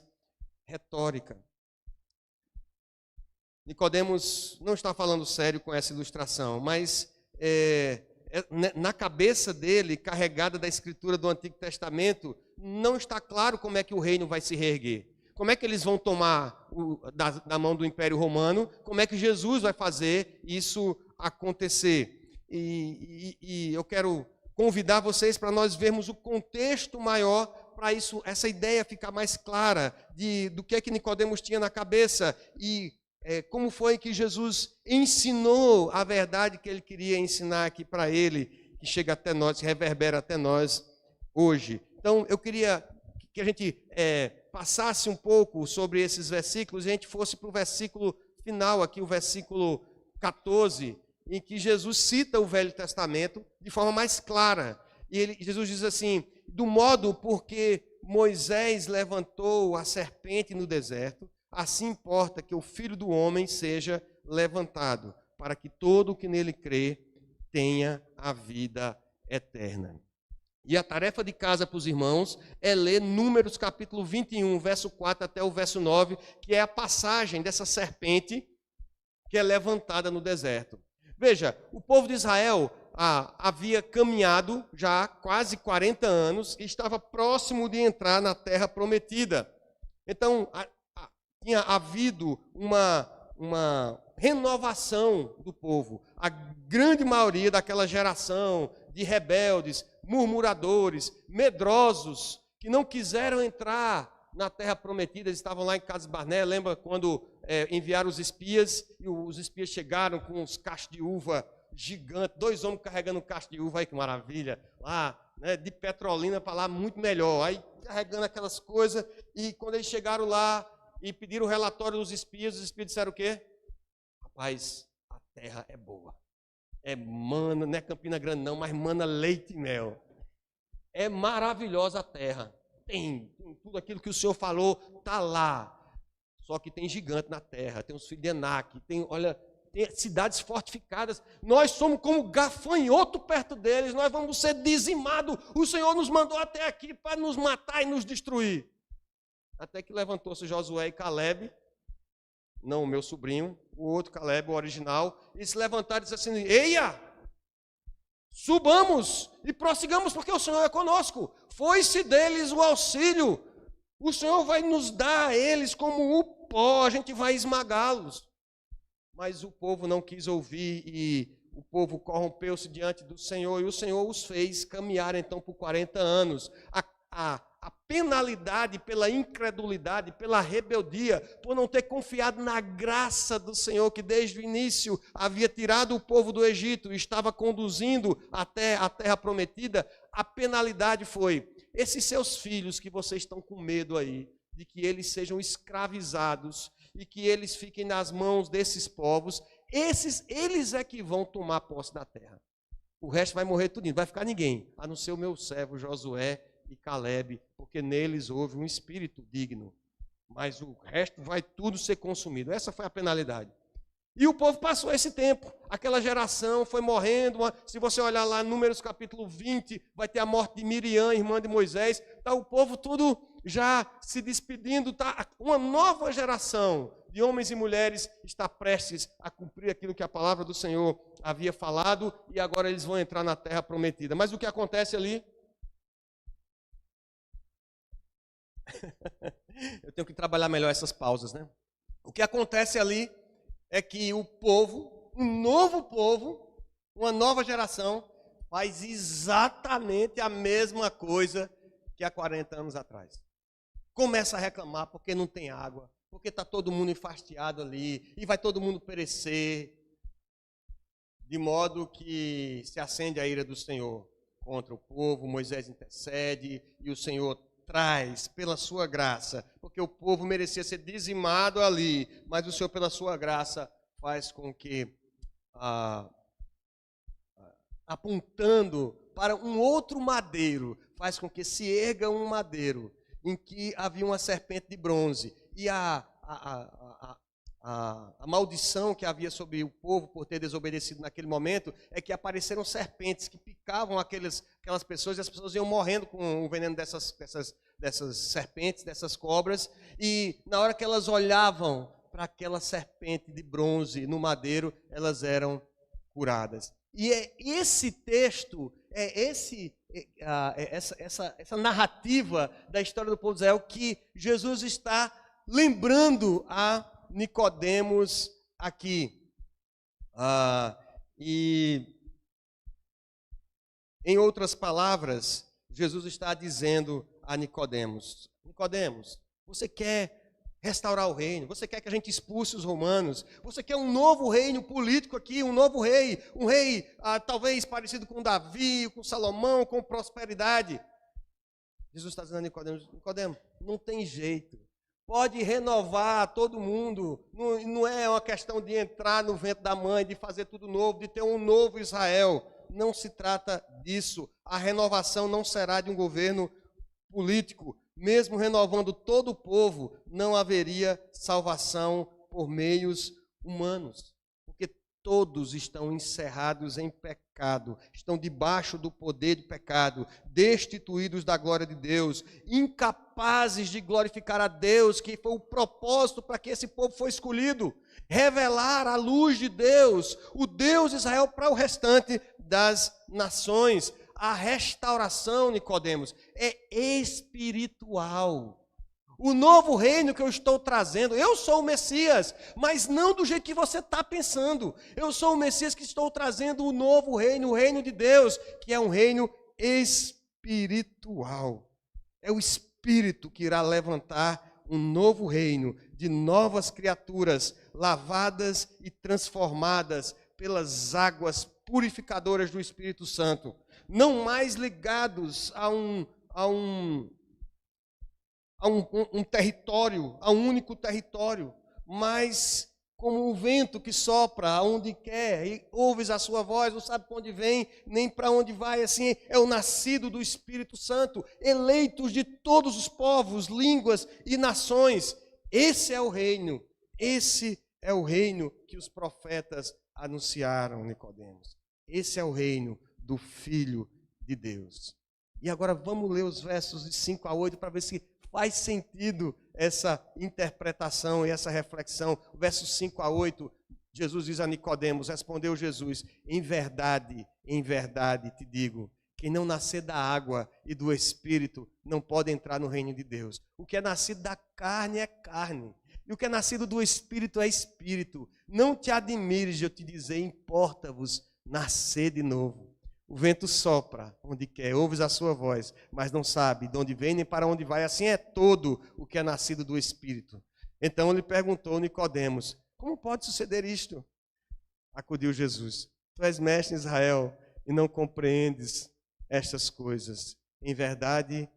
Speaker 1: retórica. Nicodemos não está falando sério com essa ilustração, mas na cabeça dele, carregada da escritura do Antigo Testamento, não está claro como é que o reino vai se reerguer. Como é que eles vão tomar da mão do Império Romano? Como é que Jesus vai fazer isso acontecer? E eu quero convidar vocês para nós vermos o contexto maior, para essa ideia ficar mais clara do que é que Nicodemos tinha na cabeça e como foi que Jesus ensinou a verdade que ele queria ensinar aqui para ele, que chega até nós, que reverbera até nós hoje. Então, eu queria que a gente passasse um pouco sobre esses versículos e a gente fosse para o versículo final aqui, o versículo 14, em que Jesus cita o Velho Testamento de forma mais clara. E Jesus diz assim: do modo porque Moisés levantou a serpente no deserto, assim importa que o Filho do Homem seja levantado, para que todo o que nele crê tenha a vida eterna. E a tarefa de casa para os irmãos é ler Números capítulo 21, verso 4 até o verso 9, que é a passagem dessa serpente que é levantada no deserto. Veja, o povo de Israel havia caminhado já quase 40 anos e estava próximo de entrar na terra prometida. Então, tinha havido uma renovação do povo. A grande maioria daquela geração de rebeldes, murmuradores, medrosos, que não quiseram entrar na terra prometida, eles estavam lá em Cades Barnea. Lembra quando enviaram os espias, e os espias chegaram com uns cachos de uva gigantes, 2 homens carregando um cacho de uva, aí que maravilha, lá, né, de Petrolina para lá, muito melhor, aí carregando aquelas coisas, e quando eles chegaram lá e pediram o relatório dos espias, os espias disseram o quê? Rapaz, a terra é boa, é mana, não é Campina Grande não, mas mana leite e mel, é maravilhosa a terra, tem tudo aquilo que o Senhor falou, está lá, só que tem gigante na terra, tem os filhos de Enaque, tem cidades fortificadas, nós somos como gafanhoto perto deles, nós vamos ser dizimados, o Senhor nos mandou até aqui para nos matar e nos destruir. Até que levantou-se Josué e Caleb, não o meu sobrinho, o outro Caleb, o original, e se levantaram e disseram assim: eia, subamos e prossigamos, porque o Senhor é conosco, foi-se deles o auxílio, o Senhor vai nos dar a eles como o pó, a gente vai esmagá-los. Mas o povo não quis ouvir e o povo corrompeu-se diante do Senhor, e o Senhor os fez caminhar então por 40 anos. A penalidade pela incredulidade, pela rebeldia, por não ter confiado na graça do Senhor, que desde o início havia tirado o povo do Egito e estava conduzindo até a terra prometida, a penalidade foi: esses seus filhos que vocês estão com medo aí, de que eles sejam escravizados e que eles fiquem nas mãos desses povos, eles é que vão tomar posse da terra. O resto vai morrer tudinho, não vai ficar ninguém, a não ser o meu servo Josué e Caleb, porque neles houve um espírito digno. Mas o resto vai tudo ser consumido. Essa foi a penalidade. E o povo passou esse tempo. Aquela geração foi morrendo. Se você olhar lá em Números capítulo 20, vai ter a morte de Miriam, irmã de Moisés. Está o povo tudo já se despedindo. Tá? Uma nova geração de homens e mulheres está prestes a cumprir aquilo que a palavra do Senhor havia falado. E agora eles vão entrar na terra prometida. Mas o que acontece ali? Eu tenho que trabalhar melhor essas pausas, né? O que acontece ali é que o povo, um novo povo, uma nova geração, faz exatamente a mesma coisa que há 40 anos atrás. Começa a reclamar porque não tem água, porque está todo mundo enfastiado ali, e vai todo mundo perecer, de modo que se acende a ira do Senhor contra o povo. Moisés intercede e o Senhor traz pela sua graça, porque o povo merecia ser dizimado ali, mas o Senhor, pela sua graça, faz com que, apontando para um outro madeiro, faz com que se erga um madeiro em que havia uma serpente de bronze, e a maldição que havia sobre o povo por ter desobedecido naquele momento é que apareceram serpentes que picavam aquelas pessoas, e as pessoas iam morrendo com o veneno dessas serpentes, dessas cobras, e na hora que elas olhavam para aquela serpente de bronze no madeiro, elas eram curadas. E é esse texto, essa narrativa da história do povo de Israel que Jesus está lembrando a Nicodemos aqui. E, em outras palavras, Jesus está dizendo a Nicodemos: Nicodemos, você quer restaurar o reino, você quer que a gente expulse os romanos, você quer um novo reino político aqui, um novo rei, um rei talvez parecido com Davi, com Salomão, com prosperidade. Jesus está dizendo a Nicodemos: Nicodemos, não tem jeito. Pode renovar todo mundo, não é uma questão de entrar no ventre da mãe, de fazer tudo novo, de ter um novo Israel. Não se trata disso. A renovação não será de um governo político. Mesmo renovando todo o povo, não haveria salvação por meios humanos. Porque todos estão encerrados em pecado, estão debaixo do poder do pecado, destituídos da glória de Deus, incapazes de glorificar a Deus, que foi o propósito para que esse povo foi escolhido. Revelar a luz de Deus, o Deus de Israel, para o restante das nações. A restauração, Nicodemos, é espiritual. O novo reino que eu estou trazendo, eu sou o Messias, mas não do jeito que você está pensando. Eu sou o Messias que estou trazendo o novo reino, o reino de Deus, que é um reino espiritual. É o Espírito que irá levantar um novo reino de novas criaturas, lavadas e transformadas pelas águas purificadoras do Espírito Santo. Não mais ligados a um território, a um único território, mas como o vento que sopra aonde quer, e ouves a sua voz, não sabe para onde vem, nem para onde vai, assim é o nascido do Espírito Santo, eleitos de todos os povos, línguas e nações. Esse é o reino que os profetas anunciaram, Nicodemos. Esse é o reino do Filho de Deus. E agora vamos ler os versos de 5 a 8 para ver se faz sentido essa interpretação e essa reflexão. Versos 5 a 8, Jesus diz a Nicodemos, respondeu Jesus, em verdade te digo, quem não nascer da água e do Espírito não pode entrar no reino de Deus. O que é nascido da carne é carne, e o que é nascido do Espírito é Espírito. Não te admires de eu te dizer, importa-vos nascer de novo. O vento sopra onde quer, ouves a sua voz, mas não sabe de onde vem nem para onde vai. Assim é todo o que é nascido do Espírito. Então ele perguntou a Nicodemos, como pode suceder isto? Acudiu Jesus, tu és mestre em Israel e não compreendes estas coisas. Em verdade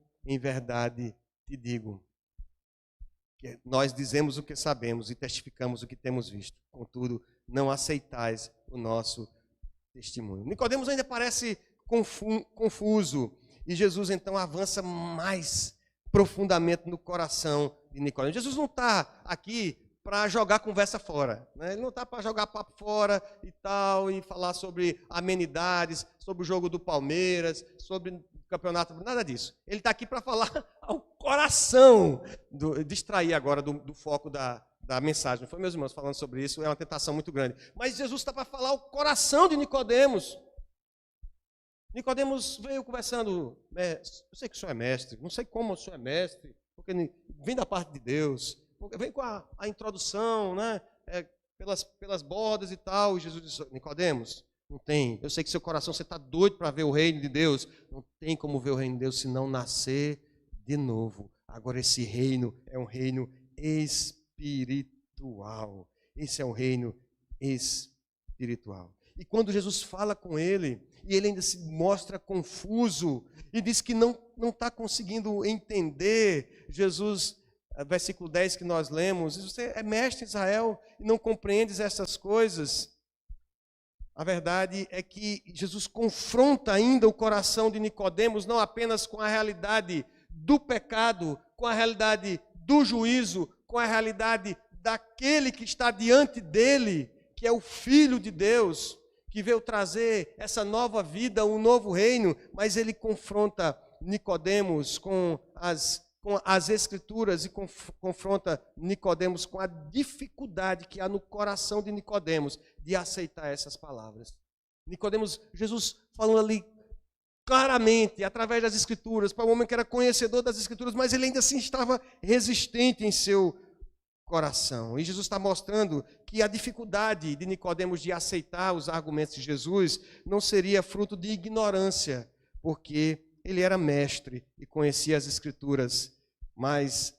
Speaker 1: te digo, que nós dizemos o que sabemos e testificamos o que temos visto. Contudo, não aceitais o nosso testemunho. Nicodemos ainda parece confuso, e Jesus então avança mais profundamente no coração de Nicodemos. Jesus não está aqui para jogar conversa fora, né? Ele não está para jogar papo fora e tal, e falar sobre amenidades, sobre o jogo do Palmeiras, sobre o campeonato, nada disso. Ele está aqui para falar ao coração, distrair agora do foco da mensagem. Não foi meus irmãos falando sobre isso, é uma tentação muito grande. Mas Jesus está para falar o coração de Nicodemos. Nicodemos veio conversando, eu sei que o senhor é mestre, não sei como o senhor é mestre, porque vem da parte de Deus, vem com a introdução, né, pelas bordas e tal. E Jesus disse, Nicodemos, não tem, eu sei que seu coração, você está doido para ver o reino de Deus, não tem como ver o reino de Deus se não nascer de novo. Agora esse reino é um reino espiritual. Esse é um reino espiritual. E quando Jesus fala com ele, e ele ainda se mostra confuso, e diz que não está conseguindo entender, Jesus, versículo 10 que nós lemos, diz, você é mestre em Israel e não compreendes essas coisas. A verdade é que Jesus confronta ainda o coração de Nicodemos, não apenas com a realidade do pecado, com a realidade do juízo, com a realidade daquele que está diante dele, que é o Filho de Deus, que veio trazer essa nova vida, um novo reino, mas ele confronta Nicodemos com as Escrituras e confronta Nicodemos com a dificuldade que há no coração de Nicodemos de aceitar essas palavras. Nicodemos, Jesus falando ali claramente, através das Escrituras, para um homem que era conhecedor das Escrituras, mas ele ainda assim estava resistente em seu coração. E Jesus está mostrando que a dificuldade de Nicodemos de aceitar os argumentos de Jesus não seria fruto de ignorância, porque ele era mestre e conhecia as Escrituras, mas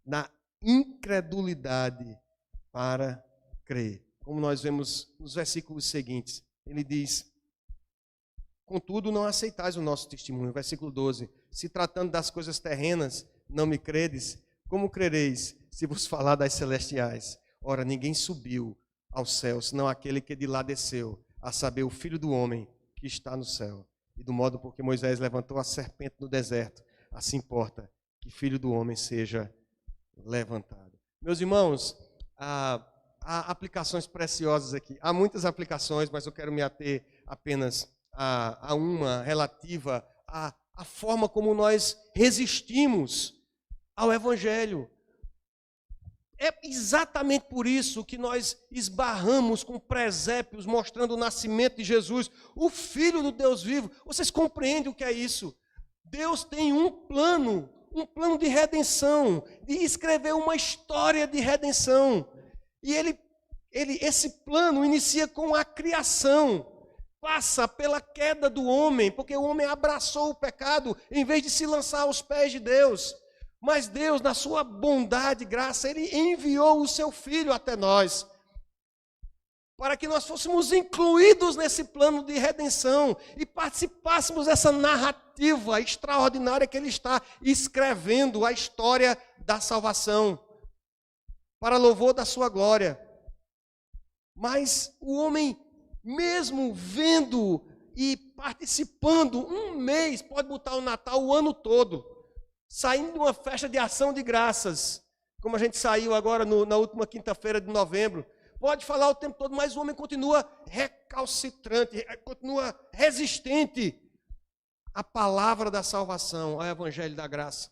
Speaker 1: na incredulidade para crer. Como nós vemos nos versículos seguintes, ele diz, contudo, não aceitais o nosso testemunho. Versículo 12, se tratando das coisas terrenas, não me credes, como crereis se vos falar das celestiais? Ora, ninguém subiu ao céu, senão aquele que de lá desceu, a saber, o Filho do Homem que está no céu. E do modo por que Moisés levantou a serpente no deserto, assim importa que Filho do Homem seja levantado. Meus irmãos, há aplicações preciosas aqui. Há muitas aplicações, mas eu quero me ater apenas a uma relativa à forma como nós resistimos ao Evangelho.
Speaker 2: É exatamente por isso que nós esbarramos com presépios mostrando o nascimento de Jesus, o Filho do Deus vivo. Vocês compreendem o que é isso? Deus tem um plano de redenção, de escrever uma história de redenção. E esse plano inicia com a criação, passa pela queda do homem, porque o homem abraçou o pecado em vez de se lançar aos pés de Deus. Mas Deus, na sua bondade e graça, Ele enviou o seu Filho até nós, para que nós fôssemos incluídos nesse plano de redenção e participássemos dessa narrativa extraordinária que Ele está escrevendo, a história da salvação, para louvor da sua glória. Mas o homem, mesmo vendo e participando, um mês, pode botar o Natal o ano todo, saindo de uma festa de ação de graças, como a gente saiu agora na última quinta-feira de novembro, pode falar o tempo todo, mas o homem continua recalcitrante, continua resistente à palavra da salvação, ao evangelho da graça.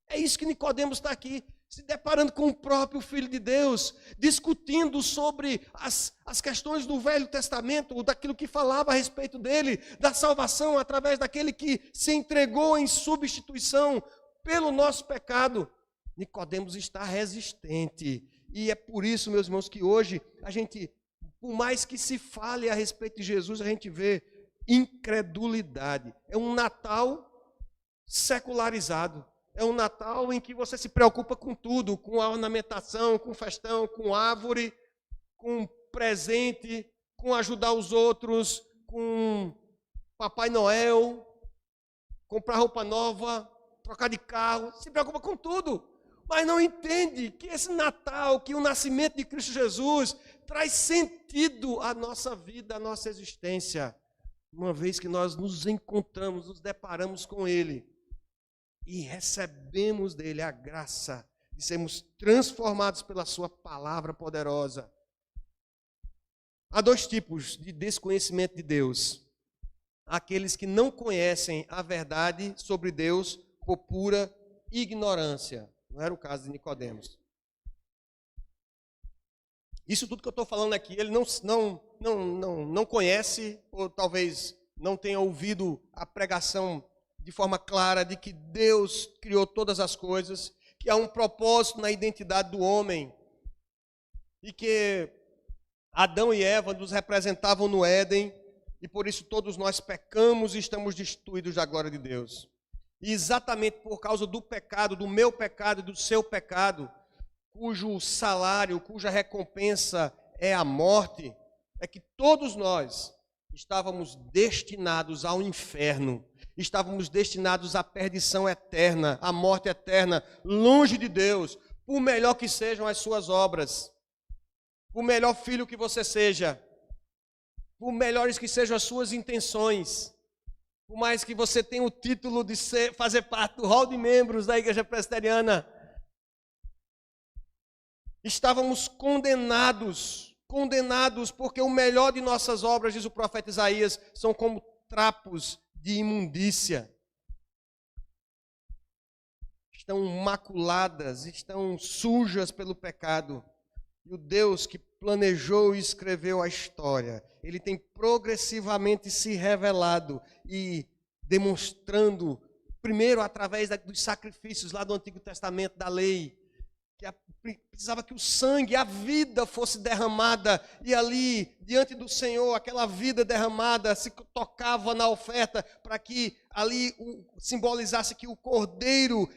Speaker 2: É isso que Nicodemos está aqui, se deparando com o próprio Filho de Deus, discutindo sobre as questões do Velho Testamento, daquilo que falava a respeito dele, da salvação através daquele que se entregou em substituição pelo nosso pecado. Nicodemos está resistente. E é por isso, meus irmãos, que hoje a gente, por mais que se fale a respeito de Jesus, a gente vê incredulidade. É um Natal secularizado. É um Natal em que você se preocupa com tudo, com a ornamentação, com festão, com árvore, com presente, com ajudar os outros, com Papai Noel, comprar roupa nova, trocar de carro, se preocupa com tudo, mas não entende que esse Natal, que o nascimento de Cristo Jesus traz sentido à nossa vida, à nossa existência, uma vez que nós nos encontramos, nos deparamos com Ele e recebemos dele a graça de sermos transformados pela sua palavra poderosa. Há dois tipos de desconhecimento de Deus: aqueles que não conhecem a verdade sobre Deus por pura ignorância. Não era o caso de Nicodemos. Isso tudo que eu estou falando aqui, ele não conhece, ou talvez não tenha ouvido a pregação de forma clara de que Deus criou todas as coisas, que há um propósito na identidade do homem, e que Adão e Eva nos representavam no Éden, e por isso todos nós pecamos e estamos destituídos da glória de Deus. E exatamente por causa do pecado, do meu pecado e do seu pecado, cujo salário, cuja recompensa é a morte, é que todos nós estávamos destinados ao inferno, estávamos destinados à perdição eterna, à morte eterna, longe de Deus, por melhor que sejam as suas obras, por melhor filho que você seja, por melhores que sejam as suas intenções, por mais que você tenha o título de fazer parte do hall de membros da Igreja Presbiteriana, estávamos condenados porque o melhor de nossas obras, diz o profeta Isaías, são como trapos de imundícia. Estão maculadas, estão sujas pelo pecado. E o Deus que planejou e escreveu a história, Ele tem progressivamente se revelado e demonstrando, primeiro através dos sacrifícios lá do Antigo Testamento, da lei, que precisava que o sangue, a vida fosse derramada, e ali, diante do Senhor, aquela vida derramada se tocava na oferta, para que ali simbolizasse que o Cordeiro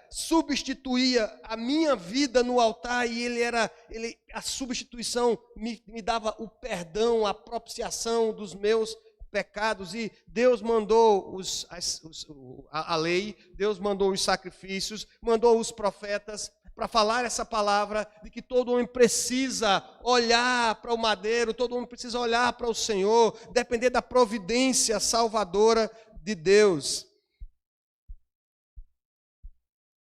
Speaker 2: substituía a minha vida no altar, e a substituição me dava o perdão, a propiciação dos meus pecados. E Deus mandou a lei, Deus mandou os sacrifícios, mandou os profetas para falar essa palavra de que todo homem precisa olhar para o madeiro, todo homem precisa olhar para o Senhor, depender da providência salvadora de Deus.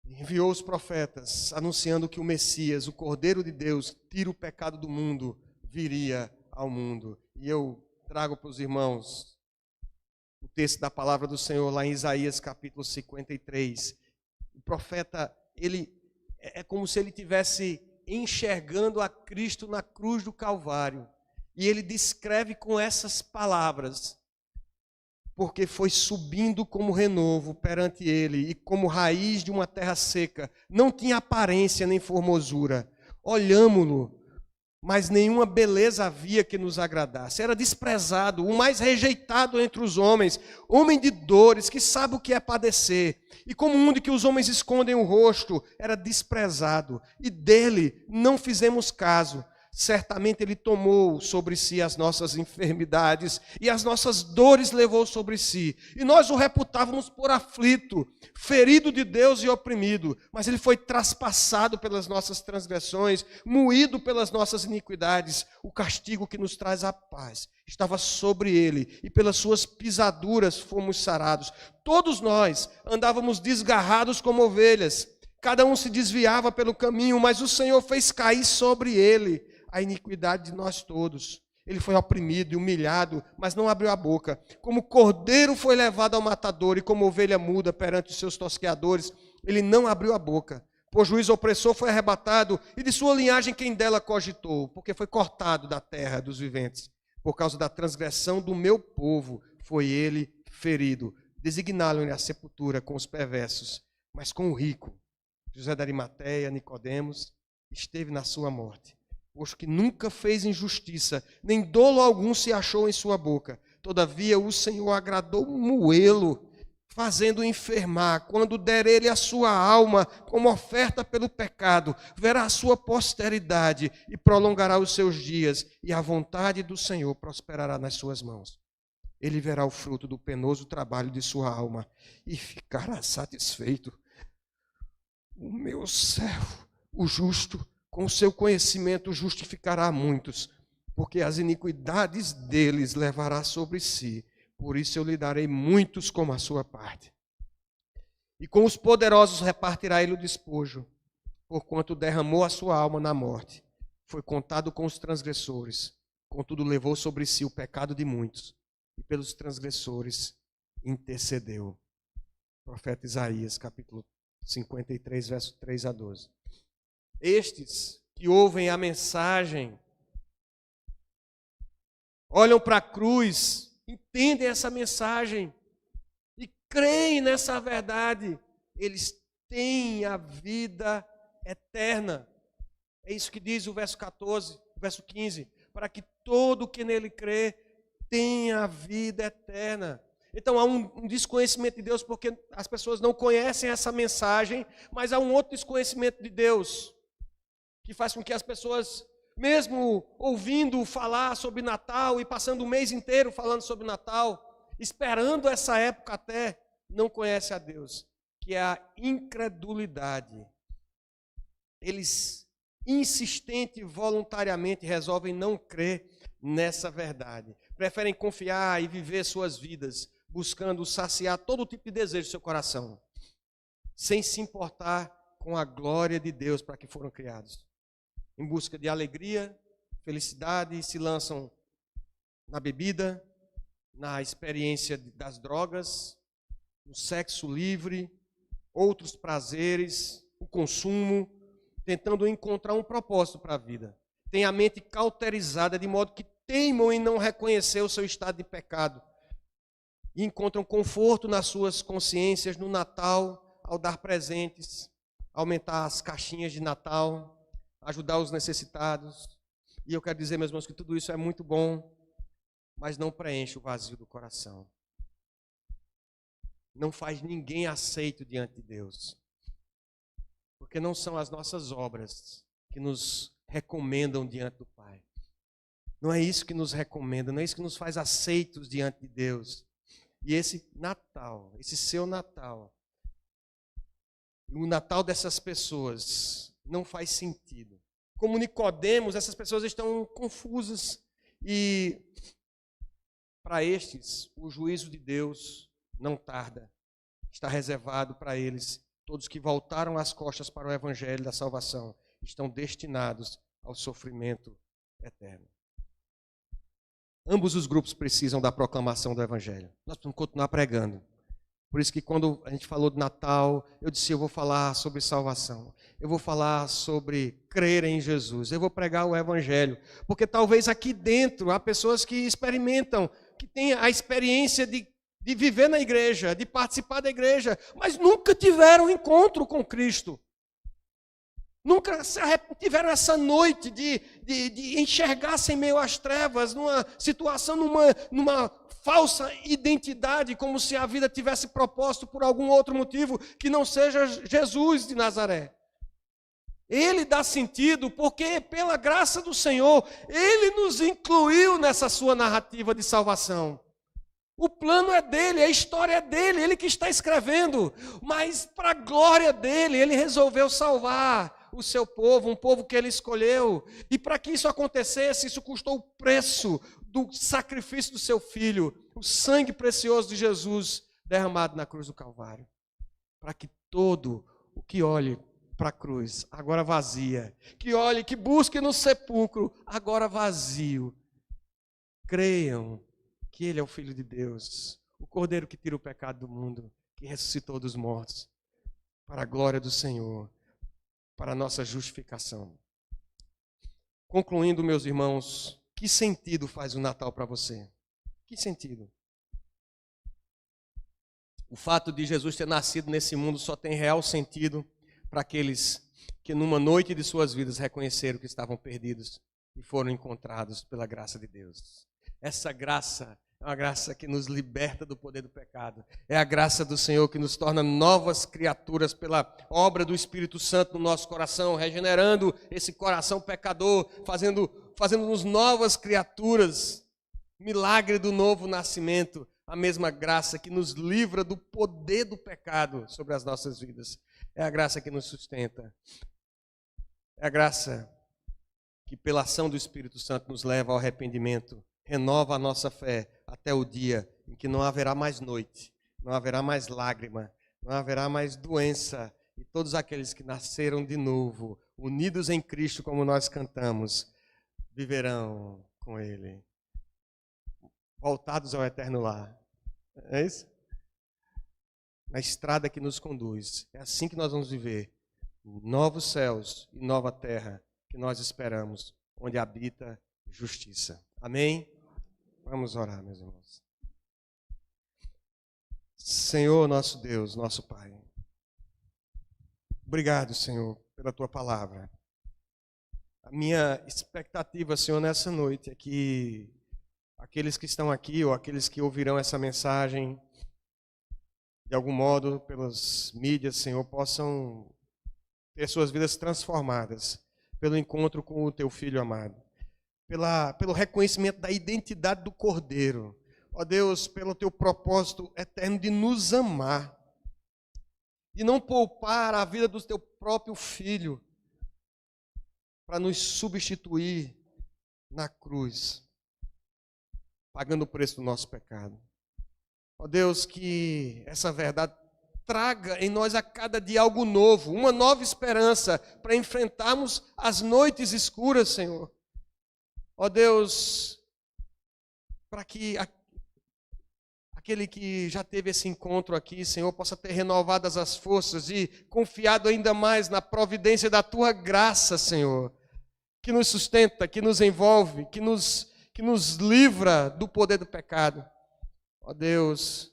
Speaker 2: Enviou os profetas anunciando que o Messias, o Cordeiro de Deus, tira o pecado do mundo, viria ao mundo. E eu trago para os irmãos o texto da palavra do Senhor lá em Isaías capítulo 53. O profeta, ele é como se ele tivesse enxergando a Cristo na cruz do Calvário. E ele descreve com essas palavras: porque foi subindo como renovo perante ele, e como raiz de uma terra seca, não tinha aparência nem formosura. Olhámo-lo, mas nenhuma beleza havia que nos agradasse. Era desprezado, o mais rejeitado entre os homens, homem de dores, que sabe o que é padecer. E como um de que os homens escondem o rosto, era desprezado, e dele não fizemos caso. Certamente ele tomou sobre si as nossas enfermidades e as nossas dores levou sobre si. E nós o reputávamos por aflito, ferido de Deus e oprimido. Mas ele foi traspassado pelas nossas transgressões, moído pelas nossas iniquidades. O castigo que nos traz a paz estava sobre ele, e pelas suas pisaduras fomos sarados. Todos nós andávamos desgarrados como ovelhas. Cada um se desviava pelo caminho, mas o Senhor fez cair sobre ele a iniquidade de nós todos. Ele foi oprimido e humilhado, mas não abriu a boca. Como cordeiro foi levado ao matador, e como ovelha muda perante os seus tosqueadores, ele não abriu a boca. Por juiz opressor foi arrebatado, e de sua linhagem quem dela cogitou, porque foi cortado da terra dos viventes. Por causa da transgressão do meu povo foi ele ferido. Designaram-lhe a sepultura com os perversos, mas com o rico. José da Arimateia, Nicodemos, esteve na sua morte. Posto que nunca fez injustiça, nem dolo algum se achou em sua boca. Todavia o Senhor agradou moê-lo, fazendo-o enfermar. Quando der ele a sua alma como oferta pelo pecado, verá a sua posteridade e prolongará os seus dias, e a vontade do Senhor prosperará nas suas mãos. Ele verá o fruto do penoso trabalho de sua alma e ficará satisfeito. O meu servo, o justo, com o seu conhecimento justificará muitos, porque as iniquidades deles levará sobre si. Por isso eu lhe darei muitos como a sua parte. E com os poderosos repartirá ele o despojo, porquanto derramou a sua alma na morte. Foi contado com os transgressores, contudo levou sobre si o pecado de muitos, e pelos transgressores intercedeu. Profeta Isaías, capítulo 53, verso 3 a 12. Estes que ouvem a mensagem, olham para a cruz, entendem essa mensagem e creem nessa verdade, eles têm a vida eterna. É isso que diz o verso 14, o verso 15, para que todo que nele crê tenha a vida eterna. Então há um desconhecimento de Deus porque as pessoas não conhecem essa mensagem, mas há um outro desconhecimento de Deus que faz com que as pessoas, mesmo ouvindo falar sobre Natal e passando o mês inteiro falando sobre Natal, esperando essa época até, não conhecem a Deus, que é a incredulidade. Eles insistente e voluntariamente resolvem não crer nessa verdade. Preferem confiar e viver suas vidas, buscando saciar todo tipo de desejo do seu coração, sem se importar com a glória de Deus para que foram criados. Em busca de alegria, felicidade, se lançam na bebida, na experiência das drogas, no sexo livre, outros prazeres, o consumo, tentando encontrar um propósito para a vida. Tem a mente cauterizada, de modo que teimam em não reconhecer o seu estado de pecado. E encontram conforto nas suas consciências no Natal, ao dar presentes, aumentar as caixinhas de Natal, ajudar os necessitados. E eu quero dizer, meus irmãos, que tudo isso é muito bom, mas não preenche o vazio do coração. Não faz ninguém aceito diante de Deus. Porque não são as nossas obras que nos recomendam diante do Pai. Não é isso que nos recomenda, não é isso que nos faz aceitos diante de Deus. E esse Natal, esse seu Natal, o Natal dessas pessoas não faz sentido. Como Nicodemos, essas pessoas estão confusas e para estes o juízo de Deus não tarda. Está reservado para eles. Todos que voltaram as costas para o evangelho da salvação estão destinados ao sofrimento eterno. Ambos os grupos precisam da proclamação do evangelho. Nós precisamos continuar pregando. Por isso que quando a gente falou de Natal, eu disse, eu vou falar sobre salvação. Eu vou falar sobre crer em Jesus. Eu vou pregar o Evangelho. Porque talvez aqui dentro há pessoas que experimentam, que têm a experiência de viver na igreja, de participar da igreja, mas nunca tiveram encontro com Cristo. Nunca tiveram essa noite de enxergar-se em meio às trevas, numa situação, numa falsa identidade, como se a vida tivesse propósito por algum outro motivo que não seja Jesus de Nazaré. Ele dá sentido porque, pela graça do Senhor, Ele nos incluiu nessa sua narrativa de salvação. O plano é dele, a história é dele, ele que está escrevendo. Mas, para a glória dele, ele resolveu salvar o seu povo, um povo que ele escolheu. E para que isso acontecesse, isso custou o preço do sacrifício do seu filho, o sangue precioso de Jesus derramado na cruz do Calvário. Para que todo o que olhe para a cruz, agora vazia, que olhe, que busque no sepulcro, agora vazio, creiam que Ele é o Filho de Deus, o Cordeiro que tira o pecado do mundo, que ressuscitou dos mortos, para a glória do Senhor, para a nossa justificação. Concluindo, meus irmãos, que sentido faz o Natal para você? Que sentido? O fato de Jesus ter nascido nesse mundo só tem real sentido para aqueles que numa noite de suas vidas reconheceram que estavam perdidos e foram encontrados pela graça de Deus. Essa graça é uma graça que nos liberta do poder do pecado. É a graça do Senhor que nos torna novas criaturas pela obra do Espírito Santo no nosso coração, regenerando esse coração pecador, fazendo-nos novas criaturas. Milagre do novo nascimento, a mesma graça que nos livra do poder do pecado sobre as nossas vidas. É a graça que nos sustenta. É a graça que, pela ação do Espírito Santo, nos leva ao arrependimento, renova a nossa fé até o dia em que não haverá mais noite, não haverá mais lágrima, não haverá mais doença, e todos aqueles que nasceram de novo, unidos em Cristo, como nós cantamos, viverão com Ele, voltados ao eterno lar. É isso? Na estrada que nos conduz. É assim que nós vamos viver. Novos céus e nova terra que nós esperamos, onde habita justiça. Amém? Vamos orar, meus irmãos. Senhor, nosso Deus, nosso Pai. Obrigado, Senhor, pela Tua palavra. A minha expectativa, Senhor, nessa noite é que aqueles que estão aqui ou aqueles que ouvirão essa mensagem, de algum modo, pelas mídias, Senhor, possam ter suas vidas transformadas pelo encontro com o Teu Filho amado, pelo reconhecimento da identidade do Cordeiro. Ó Deus, pelo Teu propósito eterno de nos amar, de não poupar a vida do Teu próprio Filho para nos substituir na cruz, pagando o preço do nosso pecado. Ó Deus, que essa verdade traga em nós a cada dia algo novo, uma nova esperança para enfrentarmos as noites escuras, Senhor. Ó Deus, para que aquele que já teve esse encontro aqui, Senhor, possa ter renovadas as forças e confiado ainda mais na providência da Tua graça, Senhor, que nos sustenta, que nos envolve, que nos livra do poder do pecado. Ó Deus,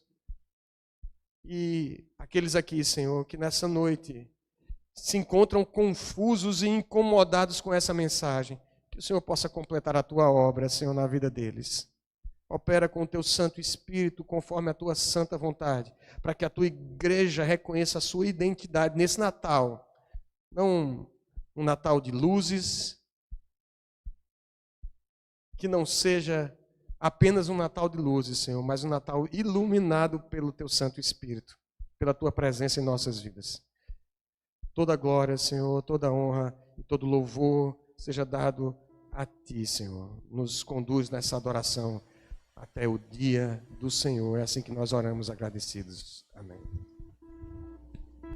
Speaker 2: e aqueles aqui, Senhor, que nessa noite se encontram confusos e incomodados com essa mensagem, que o Senhor possa completar a Tua obra, Senhor, na vida deles. Opera com o Teu Santo Espírito, conforme a Tua santa vontade, para que a Tua igreja reconheça a sua identidade nesse Natal. Não um Natal de luzes, que não seja apenas um Natal de luzes, Senhor, mas um Natal iluminado pelo Teu Santo Espírito, pela Tua presença em nossas vidas. Toda glória, Senhor, toda honra e todo louvor seja dado a Ti, Senhor. Nos conduz nessa adoração até o dia do Senhor. É assim que nós oramos agradecidos. Amém.